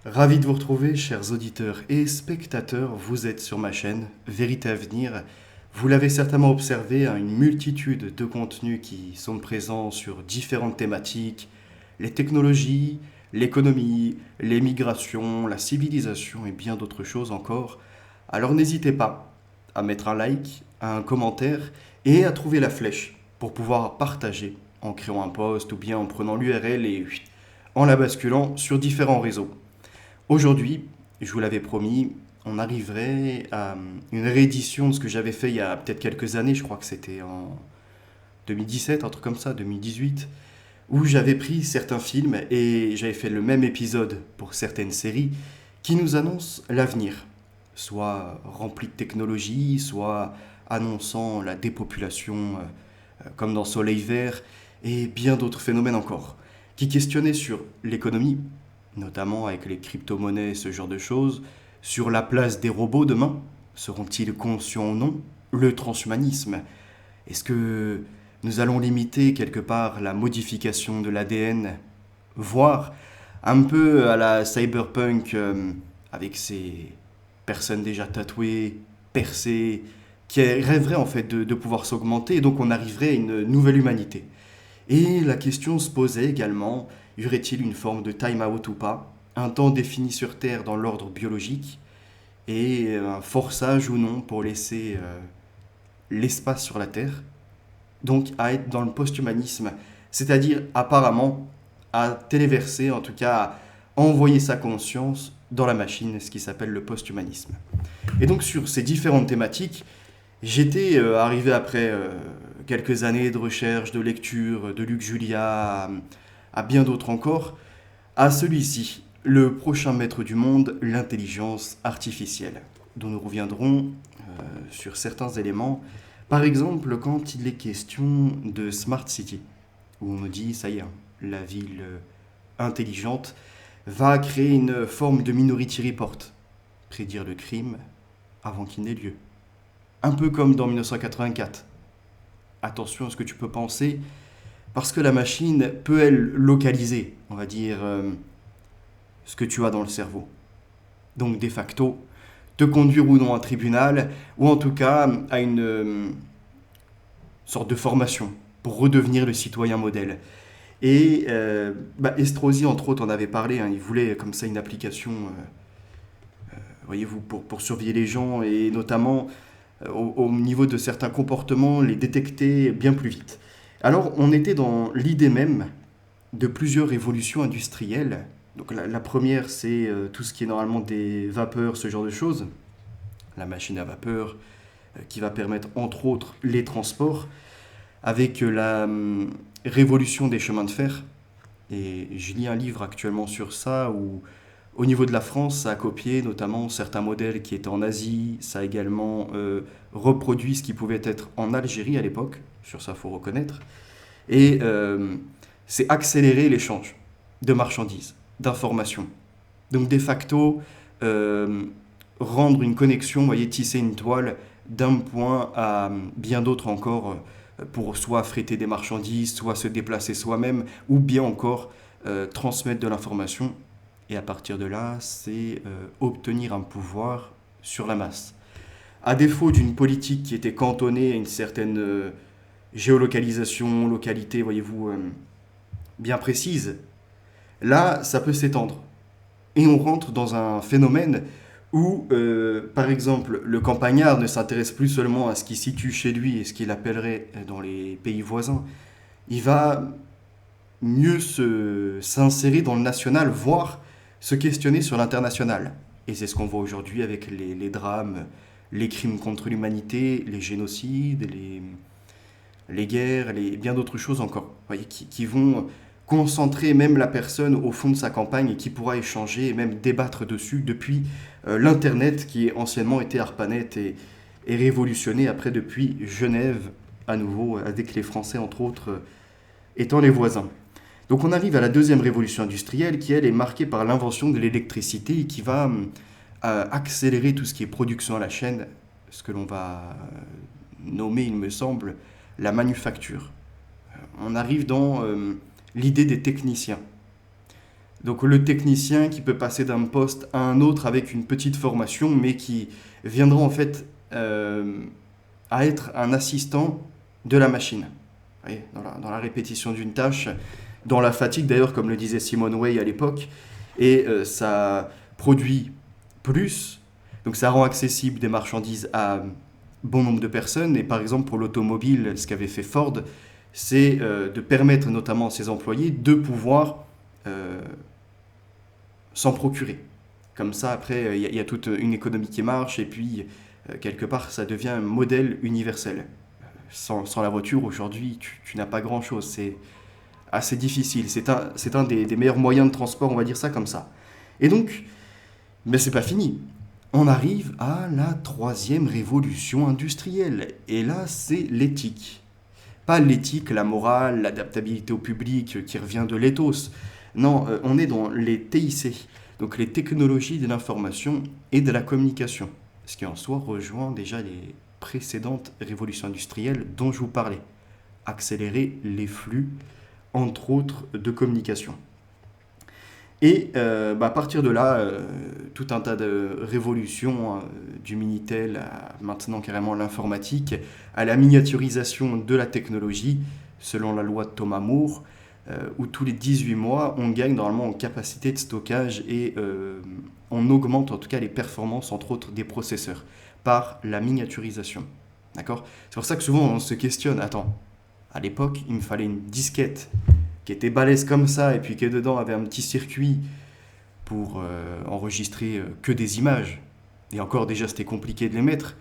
Ravi de vous retrouver, chers auditeurs et spectateurs. Vous êtes sur ma chaîne Vérité à venir. Vous l'avez certainement observé, une multitude de contenus qui sont présents sur différentes thématiques, les technologies, l'économie, les migrations, la civilisation et bien d'autres choses encore. Alors n'hésitez pas à mettre un like, un commentaire et à trouver la flèche pour pouvoir partager en créant un post ou bien en prenant l'URL et en la basculant sur différents réseaux. Aujourd'hui, je vous l'avais promis, on arriverait à une réédition de ce que j'avais fait il y a peut-être quelques années, je crois que c'était en 2017, un truc comme ça, 2018, où j'avais pris certains films et j'avais fait le même épisode pour certaines séries qui nous annoncent l'avenir, soit rempli de technologie, soit annonçant la dépopulation, comme dans Soleil Vert, et bien d'autres phénomènes encore, qui questionnaient sur l'économie, notamment avec les crypto-monnaies, ce genre de choses, sur la place des robots demain, seront-ils conscients ou non, le transhumanisme, est-ce que nous allons limiter quelque part la modification de l'ADN, voire un peu à la cyberpunk, avec ces personnes déjà tatouées, percées, qui rêveraient en fait de pouvoir s'augmenter, et donc on arriverait à une nouvelle humanité. Et la question se posait également, y aurait-il une forme de time-out ou pas, un temps défini sur Terre dans l'ordre biologique, et un forçage ou non pour laisser l'espace sur la Terre, donc à être dans le post-humanisme, c'est-à-dire apparemment à téléverser, en tout cas à envoyer sa conscience dans la machine, ce qui s'appelle le post-humanisme. Et donc sur ces différentes thématiques, j'étais arrivé après quelques années de recherche, de lecture, de Luc Julia, à bien d'autres encore, à celui-ci, le prochain maître du monde, l'intelligence artificielle, dont nous reviendrons sur certains éléments. Par exemple, quand il est question de Smart City, où on me dit, ça y est, la ville intelligente va créer une forme de Minority Report, prédire le crime avant qu'il n'ait lieu. Un peu comme dans 1984. Attention à ce que tu peux penser, parce que la machine peut, elle, localiser, on va dire, ce que tu as dans le cerveau. Donc, de facto, te conduire ou non à un tribunal, ou en tout cas à une sorte de formation pour redevenir le citoyen modèle. Et Estrosi, entre autres, en avait parlé, il voulait comme ça une application, voyez-vous, pour surveiller les gens, et notamment au niveau de certains comportements, les détecter bien plus vite. Alors, on était dans l'idée même de plusieurs révolutions industrielles. Donc, la première, c'est tout ce qui est normalement des vapeurs, ce genre de choses. La machine à vapeur, qui va permettre, entre autres, les transports, avec la révolution des chemins de fer. Et je lis un livre actuellement sur ça, où au niveau de la France, ça a copié notamment certains modèles qui étaient en Asie, ça a également reproduit ce qui pouvait être en Algérie à l'époque, sur ça il faut reconnaître, et c'est accélérer l'échange de marchandises, d'informations. Donc de facto, rendre une connexion, vous voyez, tisser une toile d'un point à bien d'autres encore, pour soit affréter des marchandises, soit se déplacer soi-même, ou bien encore transmettre de l'information. Et à partir de là, c'est obtenir un pouvoir sur la masse. À défaut d'une politique qui était cantonnée à une certaine géolocalisation, localité, voyez-vous, bien précise, là, ça peut s'étendre. Et on rentre dans un phénomène où, par exemple, le campagnard ne s'intéresse plus seulement à ce qui se situe chez lui et ce qu'il appellerait dans les pays voisins. Il va mieux s'insérer dans le national, voire se questionner sur l'international. Et c'est ce qu'on voit aujourd'hui avec les drames, les crimes contre l'humanité, les génocides, les guerres, bien d'autres choses encore, vous voyez, qui vont concentrer même la personne au fond de sa campagne et qui pourra échanger et même débattre dessus depuis l'Internet qui anciennement était ARPANET et révolutionné après depuis Genève à nouveau avec les Français entre autres étant les voisins. Donc on arrive à la deuxième révolution industrielle qui elle est marquée par l'invention de l'électricité et qui va accélérer tout ce qui est production à la chaîne, ce que l'on va nommer il me semble la manufacture. On arrive dans l'idée des techniciens. Donc le technicien qui peut passer d'un poste à un autre avec une petite formation, mais qui viendra en fait à être un assistant de la machine. Vous voyez, dans la répétition d'une tâche, dans la fatigue d'ailleurs, comme le disait Simone Weil à l'époque, et ça produit plus, donc ça rend accessible des marchandises à bon nombre de personnes, et par exemple pour l'automobile, ce qu'avait fait Ford, c'est de permettre notamment à ses employés de pouvoir euh, s'en procurer. Comme ça, après, il y a toute une économie qui marche, et puis, quelque part, ça devient un modèle universel. Sans la voiture, aujourd'hui, tu n'as pas grand-chose. C'est assez difficile. C'est un des meilleurs moyens de transport, on va dire ça comme ça. Et donc, mais c'est pas fini. On arrive à la troisième révolution industrielle. Et là, c'est l'éthique. Pas l'éthique, la morale, l'adaptabilité au public qui revient de l'éthos. Non, on est dans les TIC, donc les technologies de l'information et de la communication. Ce qui en soi rejoint déjà les précédentes révolutions industrielles dont je vous parlais. Accélérer les flux, entre autres, de communication. Et à partir de là, tout un tas de révolutions, du Minitel à maintenant carrément l'informatique, à la miniaturisation de la technologie, selon la loi de Thomas More, où tous les 18 mois, on gagne normalement en capacité de stockage et on augmente en tout cas les performances, entre autres, des processeurs, par la miniaturisation. D'accord? C'est pour ça que souvent on se questionne, attends, à l'époque, il me fallait une disquette qui était balèze comme ça, et puis qui dedans avait un petit circuit pour enregistrer que des images. Et encore déjà c'était compliqué de les mettre.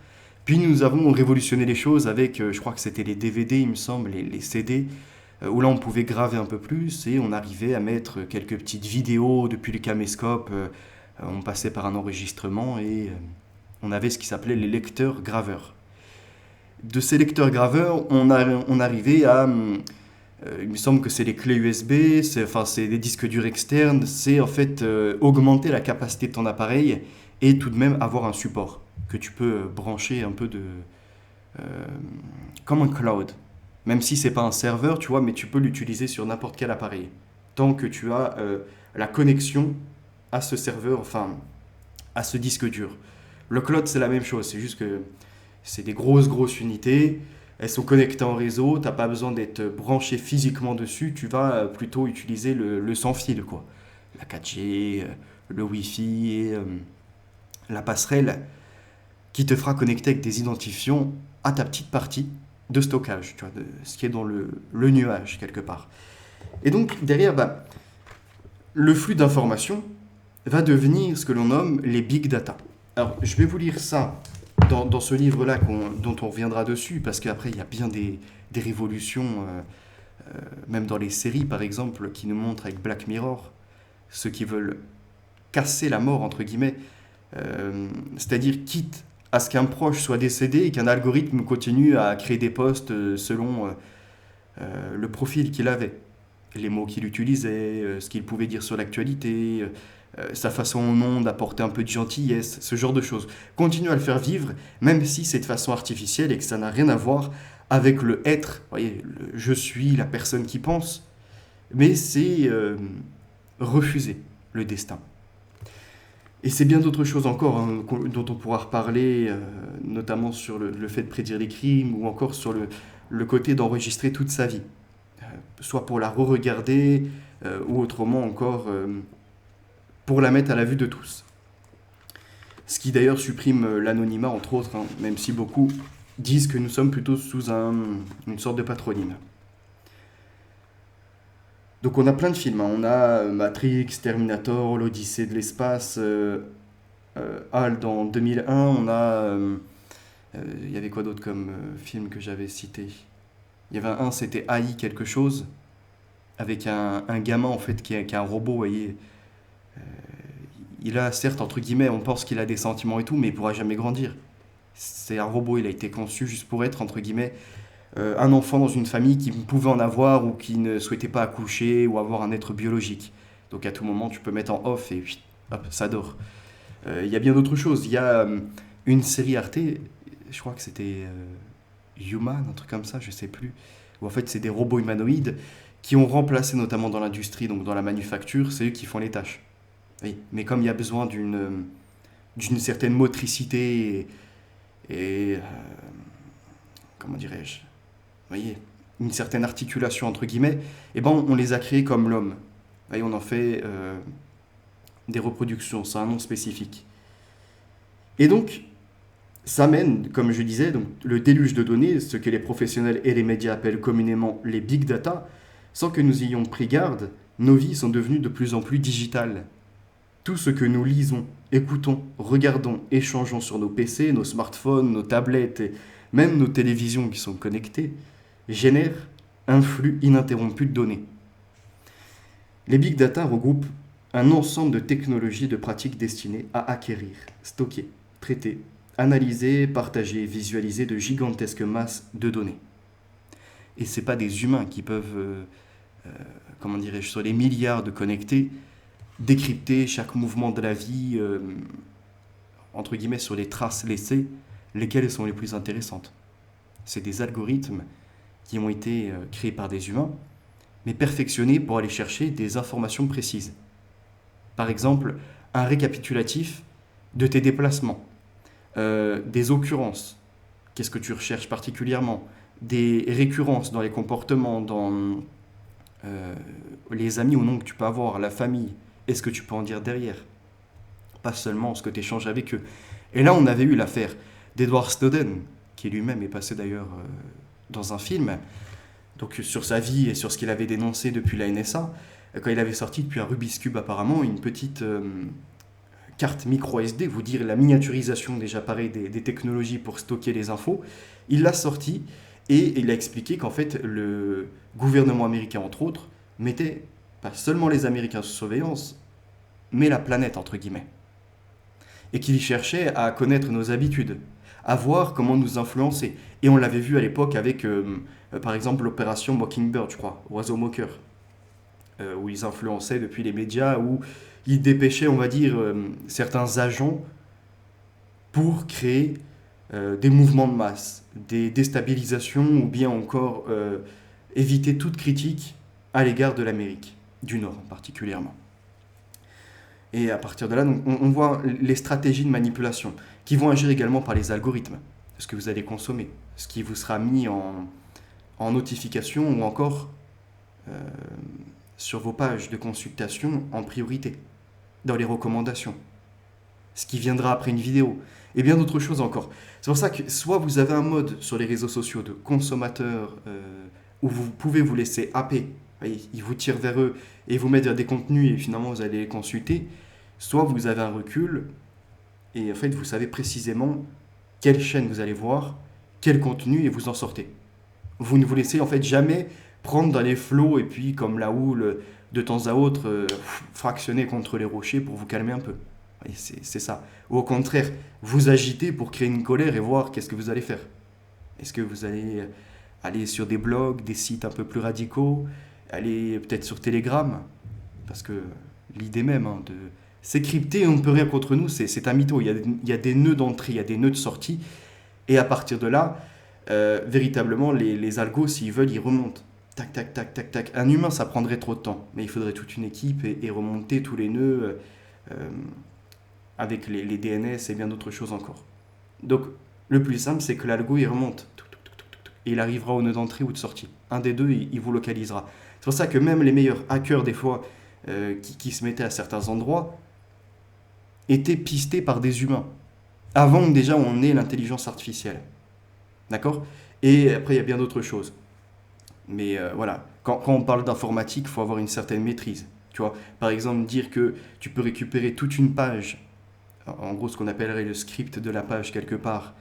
Puis nous avons révolutionné les choses avec, je crois que c'était les DVD il me semble, les CD, où là on pouvait graver un peu plus et on arrivait à mettre quelques petites vidéos depuis le caméscope, on passait par un enregistrement et on avait ce qui s'appelait les lecteurs graveurs. De ces lecteurs graveurs, on arrivait à il me semble que c'est les clés USB, c'est des disques durs externes, c'est en fait augmenter la capacité de ton appareil et tout de même avoir un support que tu peux brancher un peu euh, comme un cloud. Même si c'est pas un serveur, tu vois, mais tu peux l'utiliser sur n'importe quel appareil. Tant que tu as la connexion à ce serveur, enfin à ce disque dur. Le cloud c'est la même chose, c'est juste que c'est des grosses unités. Elles sont connectées en réseau, t'as pas besoin d'être branché physiquement dessus, tu vas plutôt utiliser le sans fil, quoi. La 4G, le Wi-Fi et la passerelle qui te fera connecter avec des identifiants à ta petite partie de stockage, tu vois, de ce qui est dans le nuage quelque part. Et donc derrière, le flux d'informations va devenir ce que l'on nomme les big data. Alors je vais vous lire ça dans ce livre-là dont on reviendra dessus, parce qu'après, il y a bien des révolutions, même dans les séries, par exemple, qui nous montrent avec Black Mirror, ceux qui veulent casser la mort, entre guillemets, c'est-à-dire quitte à ce qu'un proche soit décédé et qu'un algorithme continue à créer des posts selon le profil qu'il avait, les mots qu'il utilisait, ce qu'il pouvait dire sur l'actualité, sa façon au nom d'apporter un peu de gentillesse, ce genre de choses. Continue à le faire vivre, même si c'est de façon artificielle et que ça n'a rien à voir avec le être, vous voyez, le je suis la personne qui pense, mais c'est refuser le destin. Et c'est bien d'autres choses encore hein, dont on pourra reparler, notamment sur le fait de prédire les crimes ou encore sur le côté d'enregistrer toute sa vie, soit pour la re-regarder ou autrement encore pour la mettre à la vue de tous. Ce qui d'ailleurs supprime l'anonymat, entre autres, hein, même si beaucoup disent que nous sommes plutôt sous une sorte de patronyme. Donc on a plein de films, hein. On a Matrix, Terminator, l'Odyssée de l'espace, HAL dans 2001, on a... Il y avait quoi d'autre comme film que j'avais cité? Il y avait c'était AI quelque chose, avec un gamin en fait qui est un robot, vous voyez. Il a certes, entre guillemets, on pense qu'il a des sentiments et tout, mais il pourra jamais grandir. C'est un robot, il a été conçu juste pour être, entre guillemets, un enfant dans une famille qui pouvait en avoir ou qui ne souhaitait pas accoucher ou avoir un être biologique. Donc à tout moment, tu peux mettre en off et hop, ça dort. Il y a bien d'autres choses. Il y a une série Arte, je crois que c'était Human, un truc comme ça, je sais plus, où en fait c'est des robots humanoïdes qui ont remplacé notamment dans l'industrie, donc dans la manufacture, c'est eux qui font les tâches. Oui, mais comme il y a besoin d'une certaine motricité et comment dirais-je, vous voyez, une certaine articulation entre guillemets, eh ben on les a créés comme l'homme. Vous voyez, on en fait des reproductions, c'est un nom spécifique. Et donc, ça mène, comme je disais, donc, le déluge de données, ce que les professionnels et les médias appellent communément les big data, sans que nous ayons pris garde, nos vies sont devenues de plus en plus digitales. Tout ce que nous lisons, écoutons, regardons, échangeons sur nos PC, nos smartphones, nos tablettes et même nos télévisions qui sont connectées, génère un flux ininterrompu de données. Les big data regroupent un ensemble de technologies et de pratiques destinées à acquérir, stocker, traiter, analyser, partager, visualiser de gigantesques masses de données. Et ce n'est pas des humains qui peuvent, comment dirais-je, sur les milliards de connectés, décrypter chaque mouvement de la vie, entre guillemets, sur les traces laissées, lesquelles sont les plus intéressantes. C'est des algorithmes qui ont été créés par des humains, mais perfectionnés pour aller chercher des informations précises. Par exemple, un récapitulatif de tes déplacements, des occurrences, qu'est-ce que tu recherches particulièrement, des récurrences dans les comportements, dans les amis ou non que tu peux avoir, la famille, et ce que tu peux en dire derrière, pas seulement ce que tu échanges avec eux. Et là, on avait eu l'affaire d'Edward Snowden, qui lui-même est passé d'ailleurs dans un film, donc sur sa vie et sur ce qu'il avait dénoncé depuis la NSA, quand il avait sorti depuis un Rubik's Cube apparemment une petite carte micro SD, vous dire la miniaturisation déjà pareil des technologies pour stocker les infos, il l'a sorti et il a expliqué qu'en fait le gouvernement américain entre autres mettait pas seulement les Américains sous surveillance, mais la planète entre guillemets. Et qu'il cherchait à connaître nos habitudes, à voir comment nous influencer. Et on l'avait vu à l'époque avec, par exemple, l'opération Mockingbird, je crois, Oiseau moqueur, où ils influençaient depuis les médias, où ils dépêchaient, on va dire, certains agents pour créer des mouvements de masse, des déstabilisations, ou bien encore éviter toute critique à l'égard de l'Amérique, du Nord particulièrement. Et à partir de là, donc, on voit les stratégies de manipulation qui vont agir également par les algorithmes, ce que vous allez consommer, ce qui vous sera mis en notification ou encore sur vos pages de consultation en priorité, dans les recommandations, ce qui viendra après une vidéo, et bien d'autres choses encore. C'est pour ça que soit vous avez un mode sur les réseaux sociaux de consommateur où vous pouvez vous laisser happer, ils vous tirent vers eux et vous mettent des contenus et finalement vous allez les consulter, soit vous avez un recul et en fait vous savez précisément quelle chaîne vous allez voir, quel contenu et vous en sortez. Vous ne vous laissez en fait jamais prendre dans les flots et puis comme la houle de temps à autre fractionner contre les rochers pour vous calmer un peu. C'est ça. Ou au contraire, vous agitez pour créer une colère et voir qu'est-ce que vous allez faire. Est-ce que vous allez aller sur des blogs, des sites un peu plus radicaux, aller peut-être sur Telegram, parce que l'idée même de c'est crypté, on ne peut rien contre nous, c'est un mytho. Il y a des nœuds d'entrée, il y a des nœuds de sortie, et à partir de là, véritablement, les algos, s'ils veulent, ils remontent. Tac, tac, tac, tac, tac. Un humain, ça prendrait trop de temps, mais il faudrait toute une équipe et remonter tous les nœuds avec les DNS et bien d'autres choses encore. Donc, le plus simple, c'est que l'algo, il remonte. Et il arrivera au nœud d'entrée ou de sortie. Un des deux, il vous localisera. C'est pour ça que même les meilleurs hackers, des fois, qui se mettaient à certains endroits, étaient pistés par des humains. Avant déjà on ait l'intelligence artificielle. D'accord ? Et après, il y a bien d'autres choses. Mais voilà, quand on parle d'informatique, il faut avoir une certaine maîtrise. Tu vois, par exemple, dire que tu peux récupérer toute une page, en gros ce qu'on appellerait le script de la page quelque part,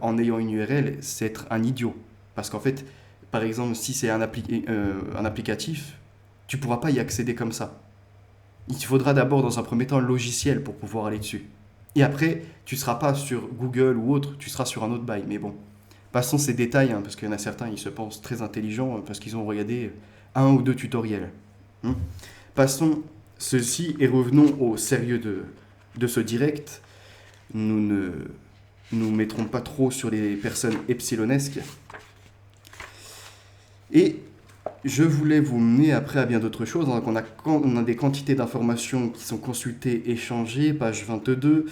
en ayant une URL, c'est être un idiot. Parce qu'en fait, par exemple, si c'est un applicatif, tu ne pourras pas y accéder comme ça. Il te faudra d'abord, dans un premier temps, un logiciel pour pouvoir aller dessus. Et après, tu ne seras pas sur Google ou autre, tu seras sur un autre bail. Mais bon, passons ces détails, parce qu'il y en a certains, ils se pensent très intelligents parce qu'ils ont regardé un ou deux tutoriels. Passons ceci et revenons au sérieux de ce direct. Nous ne nous mettrons pas trop sur les personnes epsilonesques. Et Je voulais vous mener après à bien d'autres choses. Donc on a des quantités d'informations qui sont consultées, échangées, page 22.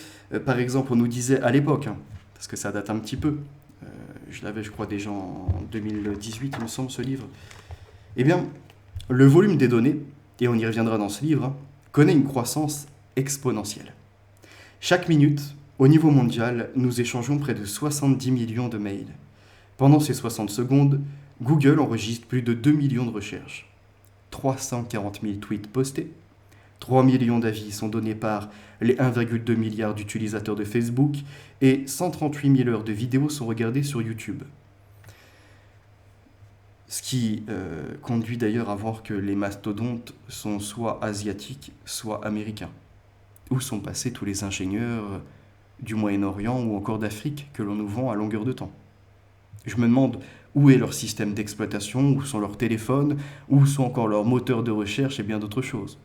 Par exemple, on nous disait à l'époque, hein, parce que ça date un petit peu, je l'avais je crois déjà en 2018 il me semble ce livre, eh bien le volume des données, et on y reviendra dans ce livre, hein, connaît une croissance exponentielle. Chaque minute, au niveau mondial, nous échangeons près de 70 millions de mails. Pendant ces 60 secondes, Google enregistre plus de 2 millions de recherches, 340 000 tweets postés, 3 millions d'avis sont donnés par les 1,2 milliard d'utilisateurs de Facebook et 138 000 heures de vidéos sont regardées sur YouTube. Ce qui conduit d'ailleurs à voir que les mastodontes sont soit asiatiques, soit américains. Où sont passés tous les ingénieurs du Moyen-Orient ou encore d'Afrique que l'on nous vend à longueur de temps? Je me demande où est leur système d'exploitation, où sont leurs téléphones, où sont encore leurs moteurs de recherche et bien d'autres choses.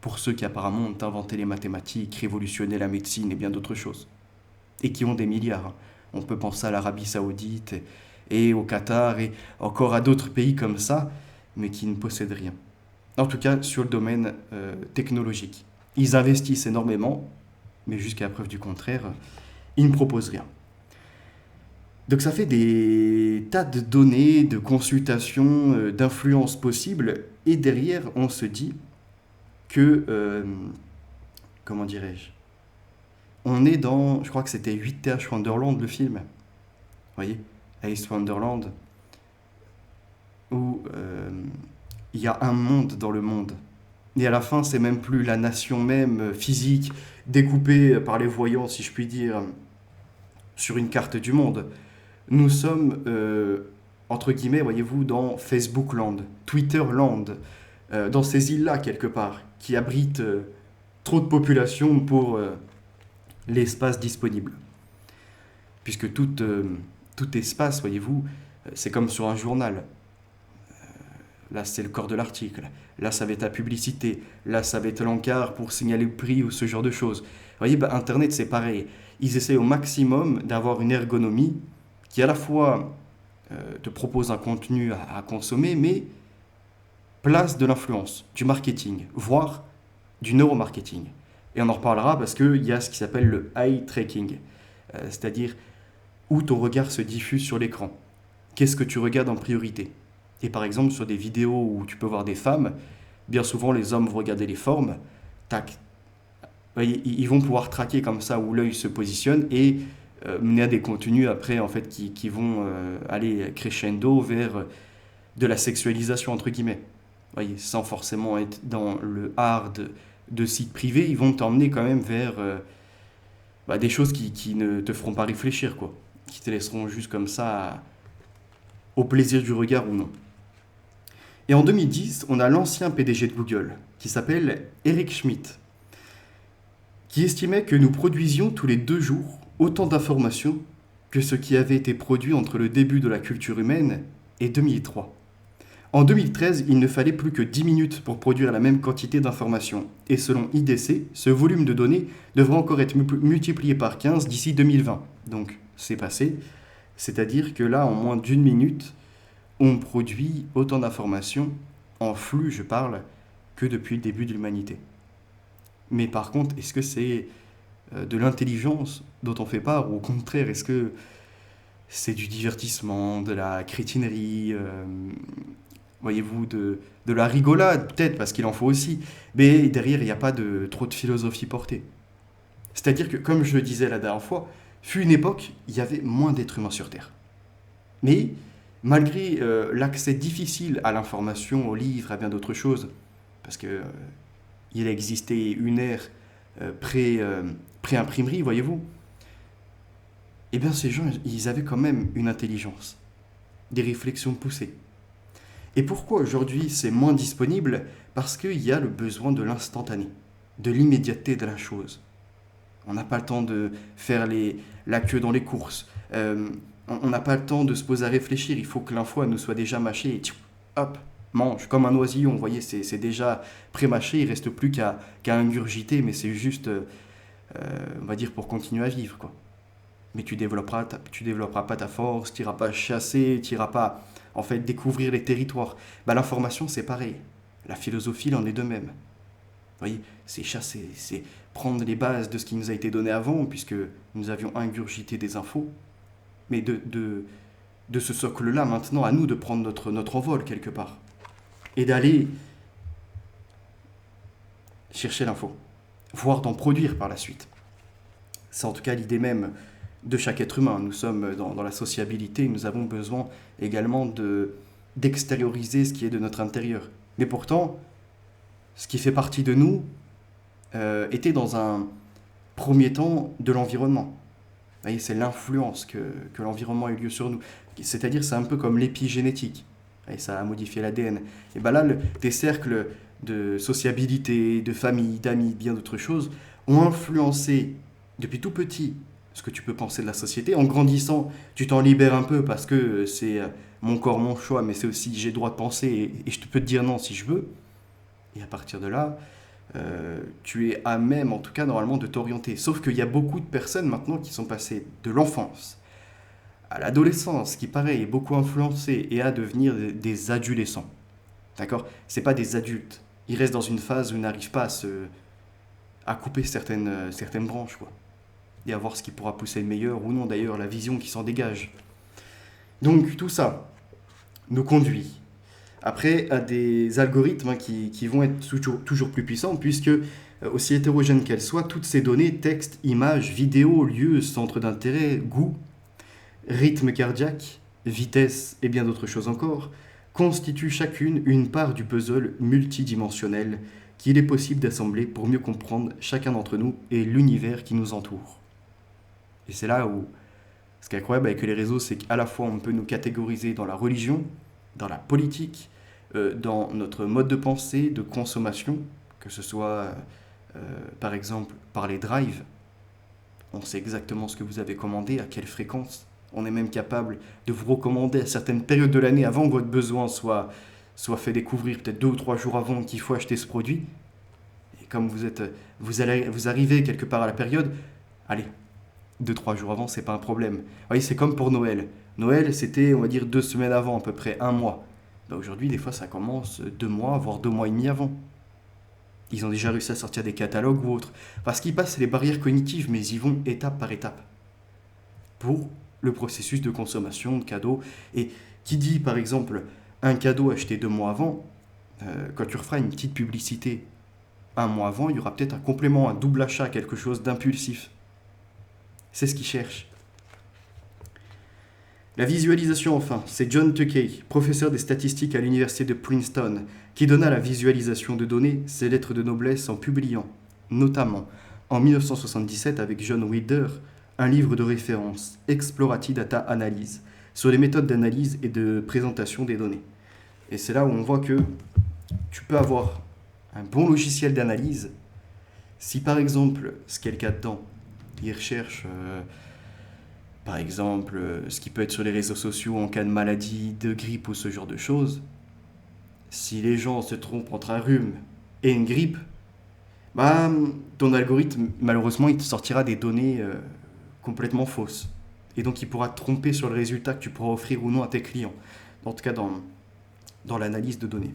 Pour ceux qui apparemment ont inventé les mathématiques, révolutionné la médecine et bien d'autres choses. Et qui ont des milliards. On peut penser à l'Arabie Saoudite et au Qatar et encore à d'autres pays comme ça, mais qui ne possèdent rien. En tout cas, sur le domaine technologique. Ils investissent énormément, mais jusqu'à preuve du contraire, ils ne proposent rien. Donc ça fait des tas de données, de consultations, d'influences possibles, et derrière, on se dit que, comment dirais-je, on est dans, je crois que c'était 8TH Wonderland, le film, vous voyez, Alice Wonderland, où il y a un monde dans le monde. Et à la fin, c'est même plus la nation même, physique, découpée par les voyants, si je puis dire, sur une carte du monde. Nous sommes, entre guillemets, voyez-vous, dans Facebookland, Twitterland, dans ces îles-là, quelque part, qui abritent trop de population pour l'espace disponible. Puisque tout espace, voyez-vous, c'est comme sur un journal. Là, c'est le corps de l'article. Là, ça va être la publicité. Là, ça va être l'encart pour signaler le prix ou ce genre de choses. Vous voyez, Internet, c'est pareil. Ils essaient au maximum d'avoir une ergonomie qui, à la fois, te propose un contenu à consommer, mais place de l'influence, du marketing, voire du neuromarketing. Et on en reparlera parce qu'il y a ce qui s'appelle le eye tracking, c'est-à-dire où ton regard se diffuse sur l'écran. Qu'est-ce que tu regardes en priorité? Et par exemple, sur des vidéos où tu peux voir des femmes, bien souvent les hommes vont regarder les formes, tac. Ils vont pouvoir traquer comme ça où l'œil se positionne et mener à des contenus après en fait qui vont aller crescendo vers de la sexualisation entre guillemets. Voyez, sans forcément être dans le hard de sites privés, ils vont t'emmener quand même vers des choses qui ne te feront pas réfléchir, quoi. Qui te laisseront juste comme ça au plaisir du regard ou non. Et en 2010, on a l'ancien PDG de Google, qui s'appelle Eric Schmidt, qui estimait que nous produisions tous les 2 jours autant d'informations que ce qui avait été produit entre le début de la culture humaine et 2003. En 2013, il ne fallait plus que 10 minutes pour produire la même quantité d'informations. Et selon IDC, ce volume de données devrait encore être multiplié par 15 d'ici 2020. Donc, c'est passé. C'est-à-dire que là, en moins d'une minute, on produit autant d'informations, en flux, je parle, que depuis le début de l'humanité. Mais par contre, est-ce que c'est de l'intelligence dont on fait part, ou au contraire, est-ce que c'est du divertissement, de la crétinerie, voyez-vous, de la rigolade, peut-être, parce qu'il en faut aussi, mais derrière, il n'y a pas trop de philosophie portée. C'est-à-dire que, comme je le disais la dernière fois, fut une époque, il y avait moins d'êtres humains sur Terre. Mais, malgré l'accès difficile à l'information, aux livres, à bien d'autres choses, parce que il existait une ère pré-imprimerie, voyez-vous, eh bien ces gens, ils avaient quand même une intelligence, des réflexions poussées. Et pourquoi aujourd'hui c'est moins disponible? Parce qu'il y a le besoin de l'instantané, de l'immédiateté de la chose. On n'a pas le temps de faire la queue dans les courses. On n'a pas le temps de se poser à réfléchir. Il faut que l'info nous soit déjà mâchée et hop, mange. Comme un oisillon, vous voyez, c'est déjà pré-mâché. Il ne reste plus qu'à ingurgiter, mais c'est juste, on va dire, pour continuer à vivre, quoi. Mais tu développeras pas ta force, tu n'iras pas chasser, tu n'iras pas... en fait, découvrir les territoires. Bah, l'information, c'est pareil. La philosophie, il en est de même. Vous voyez, c'est chasser, c'est prendre les bases de ce qui nous a été donné avant, puisque nous avions ingurgité des infos, mais de ce socle-là, maintenant, à nous de prendre notre envol quelque part, et d'aller chercher l'info, voire d'en produire par la suite. C'est en tout cas l'idée même de chaque être humain. Nous sommes dans la sociabilité, nous avons besoin également d'extérioriser ce qui est de notre intérieur. Mais pourtant, ce qui fait partie de nous était dans un premier temps de l'environnement. Vous voyez, c'est l'influence que l'environnement a eu lieu sur nous. C'est-à-dire, c'est un peu comme l'épigénétique. Et ça a modifié l'ADN. Et bien là, des cercles de sociabilité, de famille, d'amis, bien d'autres choses, ont influencé depuis tout petit ce que tu peux penser de la société. En grandissant, tu t'en libères un peu parce que c'est mon corps, mon choix, mais c'est aussi j'ai le droit de penser et je peux te dire non si je veux. Et à partir de là, tu es à même, en tout cas normalement, de t'orienter. Sauf qu'il y a beaucoup de personnes maintenant qui sont passées de l'enfance à l'adolescence, qui pareil est beaucoup influencée et à devenir des adolescents. D'accord? C'est pas des adultes. Ils restent dans une phase où ils n'arrivent pas à couper certaines branches, quoi. Et à voir ce qui pourra pousser le meilleur ou non, d'ailleurs, la vision qui s'en dégage. Donc, tout ça nous conduit après à des algorithmes qui vont être toujours plus puissants, puisque, aussi hétérogènes qu'elles soient, toutes ces données, textes, images, vidéos, lieux, centres d'intérêt, goût, rythme cardiaque, vitesse et bien d'autres choses encore, constituent chacune une part du puzzle multidimensionnel qu'il est possible d'assembler pour mieux comprendre chacun d'entre nous et l'univers qui nous entoure. Et c'est là où ce qui est incroyable avec les réseaux, c'est qu'à la fois on peut nous catégoriser dans la religion, dans la politique, dans notre mode de pensée, de consommation, que ce soit par exemple par les drives. On sait exactement ce que vous avez commandé, à quelle fréquence. On est même capable de vous recommander à certaines périodes de l'année avant que votre besoin soit fait découvrir, peut-être 2 ou 3 jours avant qu'il faut acheter ce produit. Et comme vous arrivez quelque part à la période, allez, 2-3 jours avant, c'est pas un problème. Vous voyez, c'est comme pour Noël. Noël, c'était, on va dire, 2 semaines avant, à peu près 1 mois. Ben aujourd'hui, des fois, ça commence 2 mois, voire 2 mois et demi avant. Ils ont déjà réussi à sortir des catalogues ou autres. Parce qu'ils passent les barrières cognitives, mais ils vont étape par étape. Pour le processus de consommation, de cadeaux. Et qui dit, par exemple, un cadeau acheté 2 mois avant, quand tu referas une petite publicité 1 mois avant, il y aura peut-être un complément, un double achat, quelque chose d'impulsif. C'est ce qu'ils cherchent. La visualisation, enfin, c'est John Tukey, professeur des statistiques à l'université de Princeton, qui donna à la visualisation de données ses lettres de noblesse en publiant, notamment en 1977 avec John Wilder, un livre de référence, Exploratory Data Analysis, sur les méthodes d'analyse et de présentation des données. Et c'est là où on voit que tu peux avoir un bon logiciel d'analyse. Si par exemple, ce qui est le cas dedans, il recherche par exemple ce qui peut être sur les réseaux sociaux en cas de maladie, de grippe ou ce genre de choses, si les gens se trompent entre un rhume et une grippe, bah, ton algorithme, malheureusement, il te sortira des données complètement fausses. Et donc, il pourra te tromper sur le résultat que tu pourras offrir ou non à tes clients. En tout cas, dans l'analyse de données.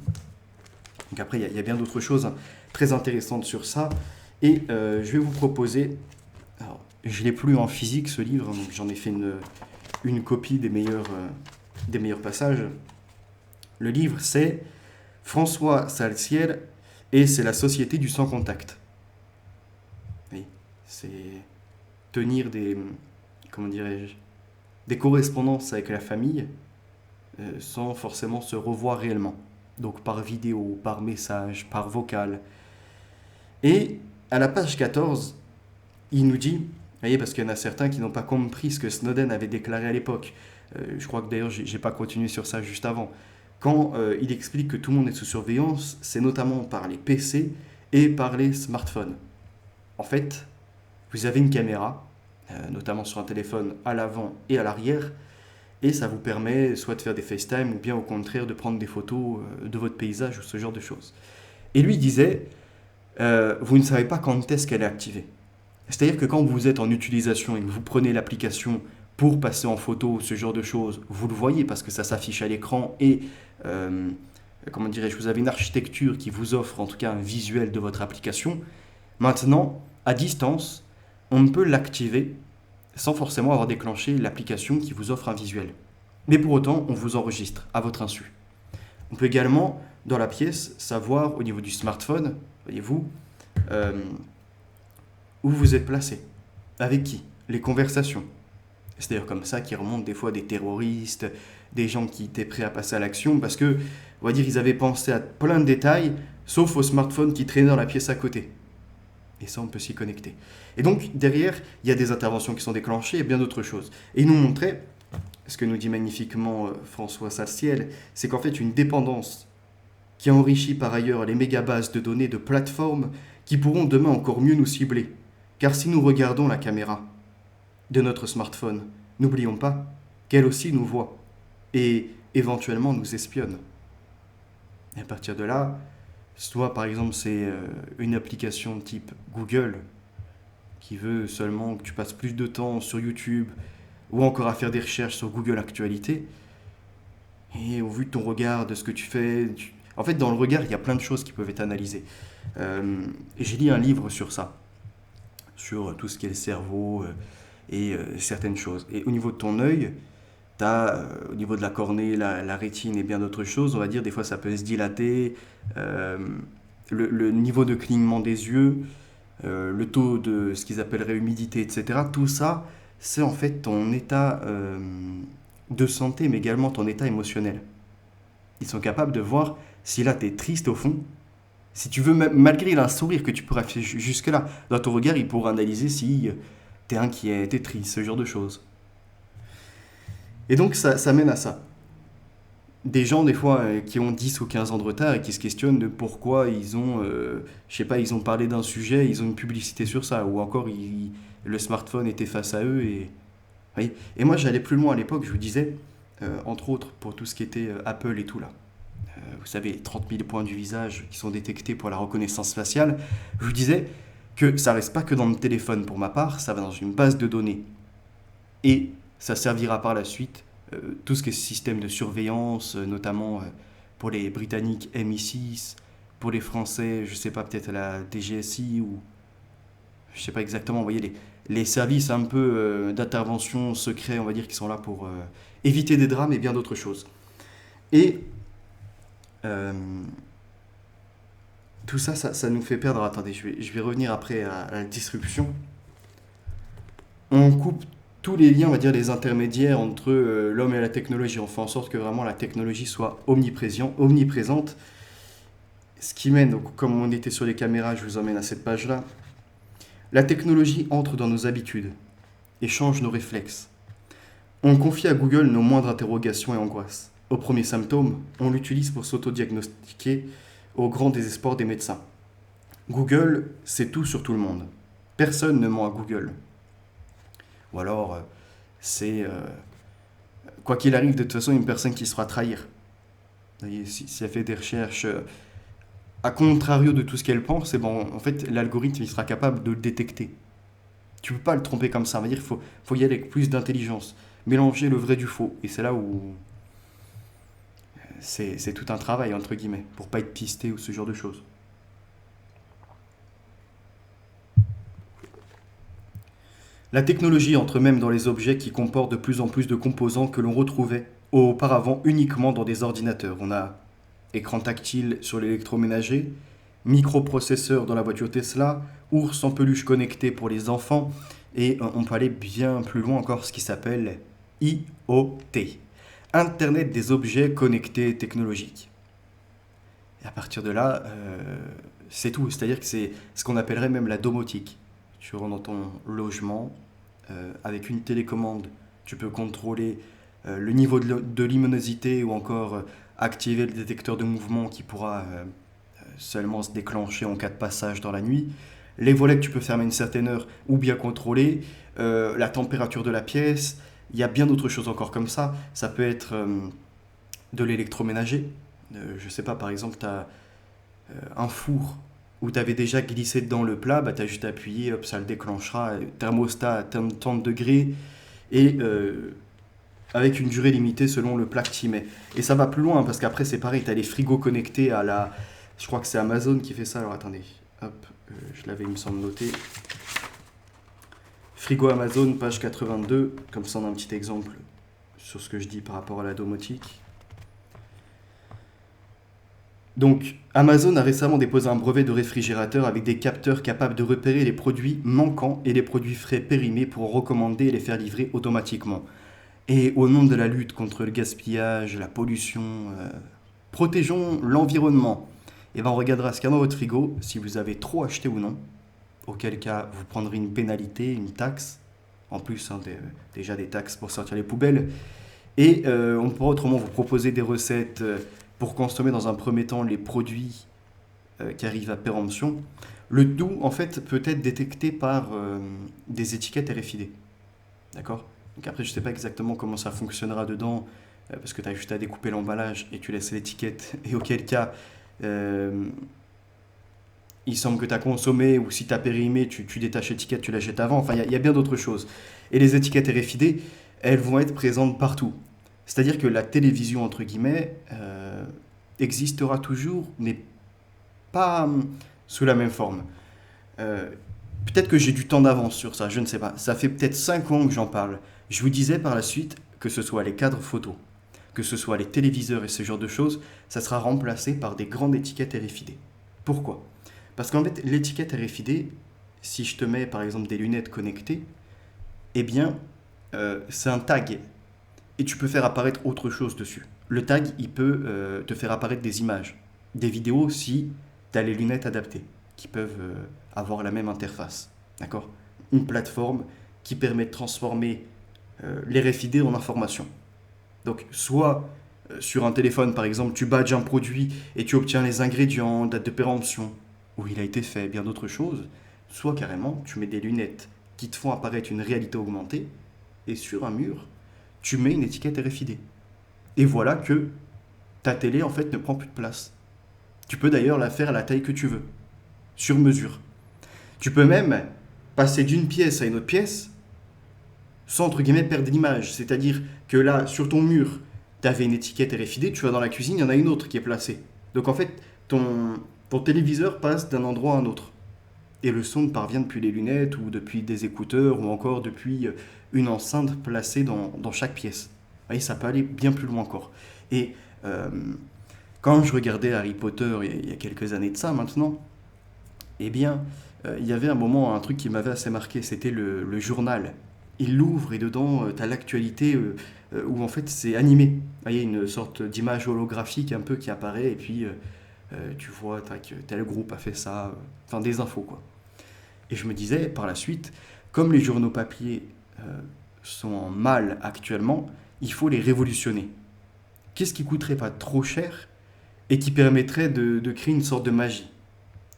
Donc après, il y a bien d'autres choses très intéressantes sur ça. Et je vais vous proposer... Alors, je ne l'ai plus en physique, ce livre, donc j'en ai fait une copie des meilleurs passages. Le livre, c'est François Saltiel et c'est la société du sans-contact. Oui, c'est tenir des correspondances avec la famille sans forcément se revoir réellement. Donc par vidéo, par message, par vocal. Et à la page 14, il nous dit, vous voyez, parce qu'il y en a certains qui n'ont pas compris ce que Snowden avait déclaré à l'époque. Je crois que d'ailleurs, j'ai pas continué sur ça juste avant. Quand il explique que tout le monde est sous surveillance, c'est notamment par les PC et par les smartphones. En fait, vous avez une caméra, notamment sur un téléphone à l'avant et à l'arrière, et ça vous permet soit de faire des FaceTime ou bien au contraire de prendre des photos de votre paysage ou ce genre de choses. Et lui disait, vous ne savez pas quand est-ce qu'elle est activée. C'est-à-dire que quand vous êtes en utilisation et que vous prenez l'application pour passer en photo, ce genre de choses, vous le voyez parce que ça s'affiche à l'écran et, euh, comment dirais-je, vous avez une architecture qui vous offre en tout cas un visuel de votre application. Maintenant, à distance, on peut l'activer sans forcément avoir déclenché l'application qui vous offre un visuel. Mais pour autant, on vous enregistre à votre insu. On peut également, dans la pièce, savoir au niveau du smartphone, voyez-vous, euh, où vous êtes placé, avec qui, les conversations. C'est d'ailleurs comme ça qu'ils remontent des fois des terroristes, des gens qui étaient prêts à passer à l'action, parce que, on va dire, ils avaient pensé à plein de détails, sauf au smartphone qui traînait dans la pièce à côté. Et ça, on peut s'y connecter. Et donc, derrière, il y a des interventions qui sont déclenchées et bien d'autres choses. Et il nous montrait, ce que nous dit magnifiquement François Salciel, c'est qu'en fait, une dépendance qui enrichit par ailleurs les mégabases de données de plateformes qui pourront demain encore mieux nous cibler. Car si nous regardons la caméra de notre smartphone, n'oublions pas qu'elle aussi nous voit et éventuellement nous espionne. Et à partir de là, soit par exemple c'est une application type Google qui veut seulement que tu passes plus de temps sur YouTube ou encore à faire des recherches sur Google Actualité, et au vu de ton regard, de ce que tu fais, en fait dans le regard il y a plein de choses qui peuvent être analysées. Et j'ai lu un livre sur ça, sur tout ce qui est le cerveau et certaines choses. Et au niveau de ton œil, tu as au niveau de la cornée, la rétine et bien d'autres choses, on va dire des fois ça peut se dilater, euh, le niveau de clignement des yeux, le taux de ce qu'ils appelleraient humidité, etc. Tout ça, c'est en fait ton état de santé, mais également ton état émotionnel. Ils sont capables de voir si là tu es triste au fond, si tu veux, malgré un sourire que tu pourrais afficher jusque-là, dans ton regard, ils pourront analyser si tu es inquiet, tu es triste, ce genre de choses. Et donc ça mène à ça. Des gens, des fois, qui ont 10 ou 15 ans de retard et qui se questionnent de pourquoi ils ont, je sais pas, ils ont parlé d'un sujet, ils ont une publicité sur ça, ou encore le smartphone était face à eux. Oui. Et moi, j'allais plus loin à l'époque, je vous disais, entre autres, pour tout ce qui était Apple et tout là. Vous savez, 30 000 points du visage qui sont détectés pour la reconnaissance faciale. Je vous disais que ça reste pas que dans le téléphone pour ma part, ça va dans une base de données. Et ça servira par la suite, tout ce qui est système de surveillance, notamment pour les Britanniques MI6, pour les Français, je sais pas, peut-être la DGSI ou je sais pas exactement, vous voyez, les services un peu d'intervention secret, on va dire, qui sont là pour éviter des drames et bien d'autres choses. Et euh, tout ça, ça nous fait perdre. Attendez, je vais revenir après à la distribution. On coupe tous les liens, on va dire, les intermédiaires entre l'homme et la technologie. On fait en sorte que vraiment la technologie soit omniprésente. Ce qui mène, donc, comme on était sur les caméras, je vous emmène à cette page-là. La technologie entre dans nos habitudes et change nos réflexes. On confie à Google nos moindres interrogations et angoisses. Au premier symptôme, on l'utilise pour s'auto-diagnostiquer au grand désespoir des médecins. Google, c'est tout sur tout le monde. Personne ne ment à Google. Ou alors, c'est, quoi qu'il arrive, de toute façon, une personne qui se fera trahir. Vous voyez, si elle fait des recherches à contrario de tout ce qu'elle pense, et bon, en fait, l'algorithme il sera capable de le détecter. Tu ne peux pas le tromper comme ça. On va dire qu'il faut y aller avec plus d'intelligence. Mélanger le vrai du faux. Et c'est là où c'est tout un travail, entre guillemets, pour pas être pisté ou ce genre de choses. La technologie entre même dans les objets qui comportent de plus en plus de composants que l'on retrouvait auparavant uniquement dans des ordinateurs. On a écran tactile sur l'électroménager, microprocesseur dans la voiture Tesla, ours en peluche connecté pour les enfants, et on peut aller bien plus loin encore, ce qui s'appelle IoT, Internet des objets connectés technologiques. Et à partir de là, c'est tout, c'est-à-dire que c'est ce qu'on appellerait même la domotique. Tu rentres dans ton logement, avec une télécommande, tu peux contrôler le niveau de luminosité ou encore activer le détecteur de mouvement qui pourra seulement se déclencher en cas de passage dans la nuit. Les volets que tu peux fermer à une certaine heure ou bien contrôler, la température de la pièce. Il y a bien d'autres choses encore comme ça. Ça peut être de l'électroménager. Je sais pas, par exemple, tu as un four où tu avais déjà glissé dedans le plat, bah, tu as juste appuyé, hop, ça le déclenchera, thermostat à tant de degrés, et avec une durée limitée selon le plat que tu y mets. Et ça va plus loin, parce qu'après c'est pareil, tu as les frigos connectés à la... Je crois que c'est Amazon qui fait ça, alors attendez, hop, je l'avais il me semble noté. Frigo Amazon, page 82, comme ça on a un petit exemple sur ce que je dis par rapport à la domotique. Donc, Amazon a récemment déposé un brevet de réfrigérateur avec des capteurs capables de repérer les produits manquants et les produits frais périmés pour en recommander et les faire livrer automatiquement. Et au nom de la lutte contre le gaspillage, la pollution, protégeons l'environnement. Et bien on regardera ce qu'il y a dans votre frigo, si vous avez trop acheté ou non. Auquel cas, vous prendrez une pénalité, une taxe. En plus, déjà des taxes pour sortir les poubelles. Et on pourra autrement vous proposer des recettes pour consommer dans un premier temps les produits qui arrivent à péremption. Le tout, en fait, peut être détecté par des étiquettes RFID. D'accord ? Donc après, je ne sais pas exactement comment ça fonctionnera dedans, parce que tu as juste à découper l'emballage et tu laisses l'étiquette. Et auquel cas, il semble que tu as consommé, ou si tu as périmé, tu détaches l'étiquette, tu la jettes avant. Enfin, il y a bien d'autres choses. Et les étiquettes RFID, elles vont être présentes partout. C'est-à-dire que la télévision, entre guillemets, existera toujours, mais pas sous la même forme. Peut-être que j'ai du temps d'avance sur ça, je ne sais pas. Ça fait peut-être 5 ans que j'en parle. Je vous disais par la suite que ce soit les cadres photos, que ce soit les téléviseurs et ce genre de choses, ça sera remplacé par des grandes étiquettes RFID. Pourquoi ? Parce qu'en fait, l'étiquette RFID, si je te mets par exemple des lunettes connectées, eh bien, c'est un tag. Et tu peux faire apparaître autre chose dessus. Le tag, il peut te faire apparaître des images, des vidéos si tu as les lunettes adaptées, qui peuvent avoir la même interface. D'accord ? Une plateforme qui permet de transformer les RFID en informations. Donc, soit sur un téléphone, par exemple, tu badges un produit et tu obtiens les ingrédients, date de péremption, où il a été fait, bien d'autres choses. Soit carrément, tu mets des lunettes qui te font apparaître une réalité augmentée et sur un mur, tu mets une étiquette RFID. Et voilà que ta télé, en fait, ne prend plus de place. Tu peux d'ailleurs la faire à la taille que tu veux, sur mesure. Tu peux même passer d'une pièce à une autre pièce sans, entre guillemets, perdre l'image. C'est-à-dire que là, sur ton mur, tu avais une étiquette RFID, tu vas dans la cuisine, il y en a une autre qui est placée. Donc en fait, ton téléviseur passe d'un endroit à un autre. Et le son parvient depuis les lunettes ou depuis des écouteurs ou encore depuis une enceinte placée dans chaque pièce. Vous voyez, ça peut aller bien plus loin encore. Et quand je regardais Harry Potter il y a quelques années de ça maintenant, eh bien, il y avait un moment, un truc qui m'avait assez marqué, c'était le journal. Il l'ouvre et dedans, tu as l'actualité où en fait c'est animé. Vous voyez, une sorte d'image holographique un peu qui apparaît et puis tu vois, tel groupe a fait ça, enfin des infos quoi. Et je me disais, par la suite, comme les journaux papier sont en mal actuellement, il faut les révolutionner. Qu'est-ce qui coûterait pas trop cher et qui permettrait de créer une sorte de magie ?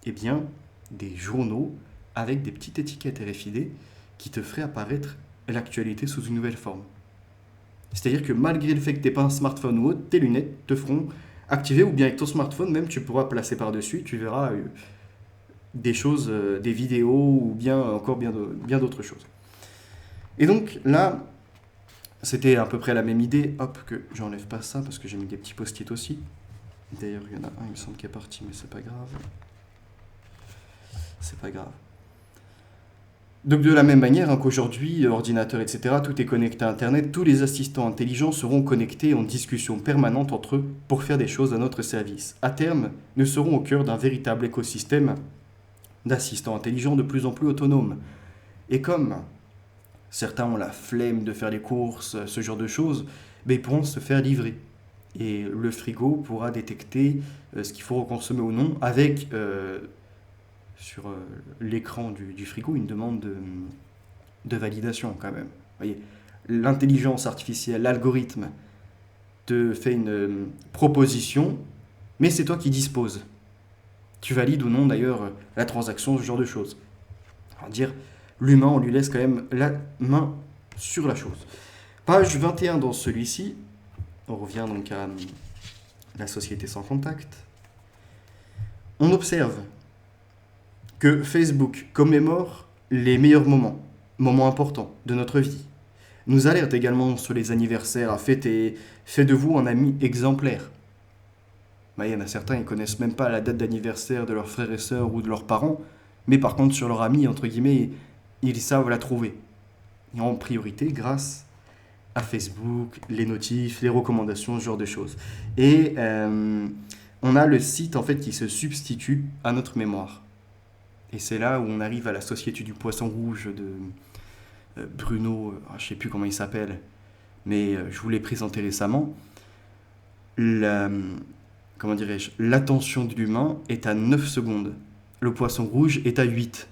Eh bien, des journaux avec des petites étiquettes RFID qui te feraient apparaître l'actualité sous une nouvelle forme. C'est-à-dire que malgré le fait que tu n'aies pas un smartphone ou autre, tes lunettes te feront activer, ou bien avec ton smartphone même, tu pourras placer par-dessus, tu verras des choses, des vidéos ou bien encore bien d'autres choses. Et donc là, c'était à peu près la même idée. Hop, que j'enlève pas ça parce que j'ai mis des petits post-it aussi. D'ailleurs, il y en a un, il me semble qui est parti, mais c'est pas grave. C'est pas grave. Donc de la même manière qu'aujourd'hui, ordinateur, etc., tout est connecté à Internet, tous les assistants intelligents seront connectés en discussion permanente entre eux pour faire des choses à notre service. À terme, nous serons au cœur d'un véritable écosystème d'assistants intelligents de plus en plus autonomes. Et comme certains ont la flemme de faire les courses, ce genre de choses, ils pourront se faire livrer. Et le frigo pourra détecter ce qu'il faut consommer ou non avec, sur l'écran du frigo, une demande de validation quand même. Vous voyez, l'intelligence artificielle, l'algorithme te fait une proposition, mais c'est toi qui disposes. Tu valides ou non d'ailleurs la transaction, ce genre de choses. On va dire, l'humain, on lui laisse quand même la main sur la chose. Page 21 dans celui-ci, on revient donc à la société sans contact. On observe que Facebook commémore les meilleurs moments importants de notre vie. nous alerte également sur les anniversaires. Faites de vous un ami exemplaire. Bah, il y en a certains, ils connaissent même pas la date d'anniversaire de leurs frères et sœurs ou de leurs parents, mais par contre, sur leur ami, entre guillemets, ils savent la trouver. Et en priorité, grâce à Facebook, les notifs, les recommandations, ce genre de choses. Et on a le site en fait qui se substitue à notre mémoire. Et c'est là où on arrive à la Société du Poisson Rouge de Bruno, je ne sais plus comment il s'appelle, mais je vous l'ai présenté récemment. La, comment dirais-je, l'attention de l'humain est à 9 secondes. Le poisson rouge est à 8.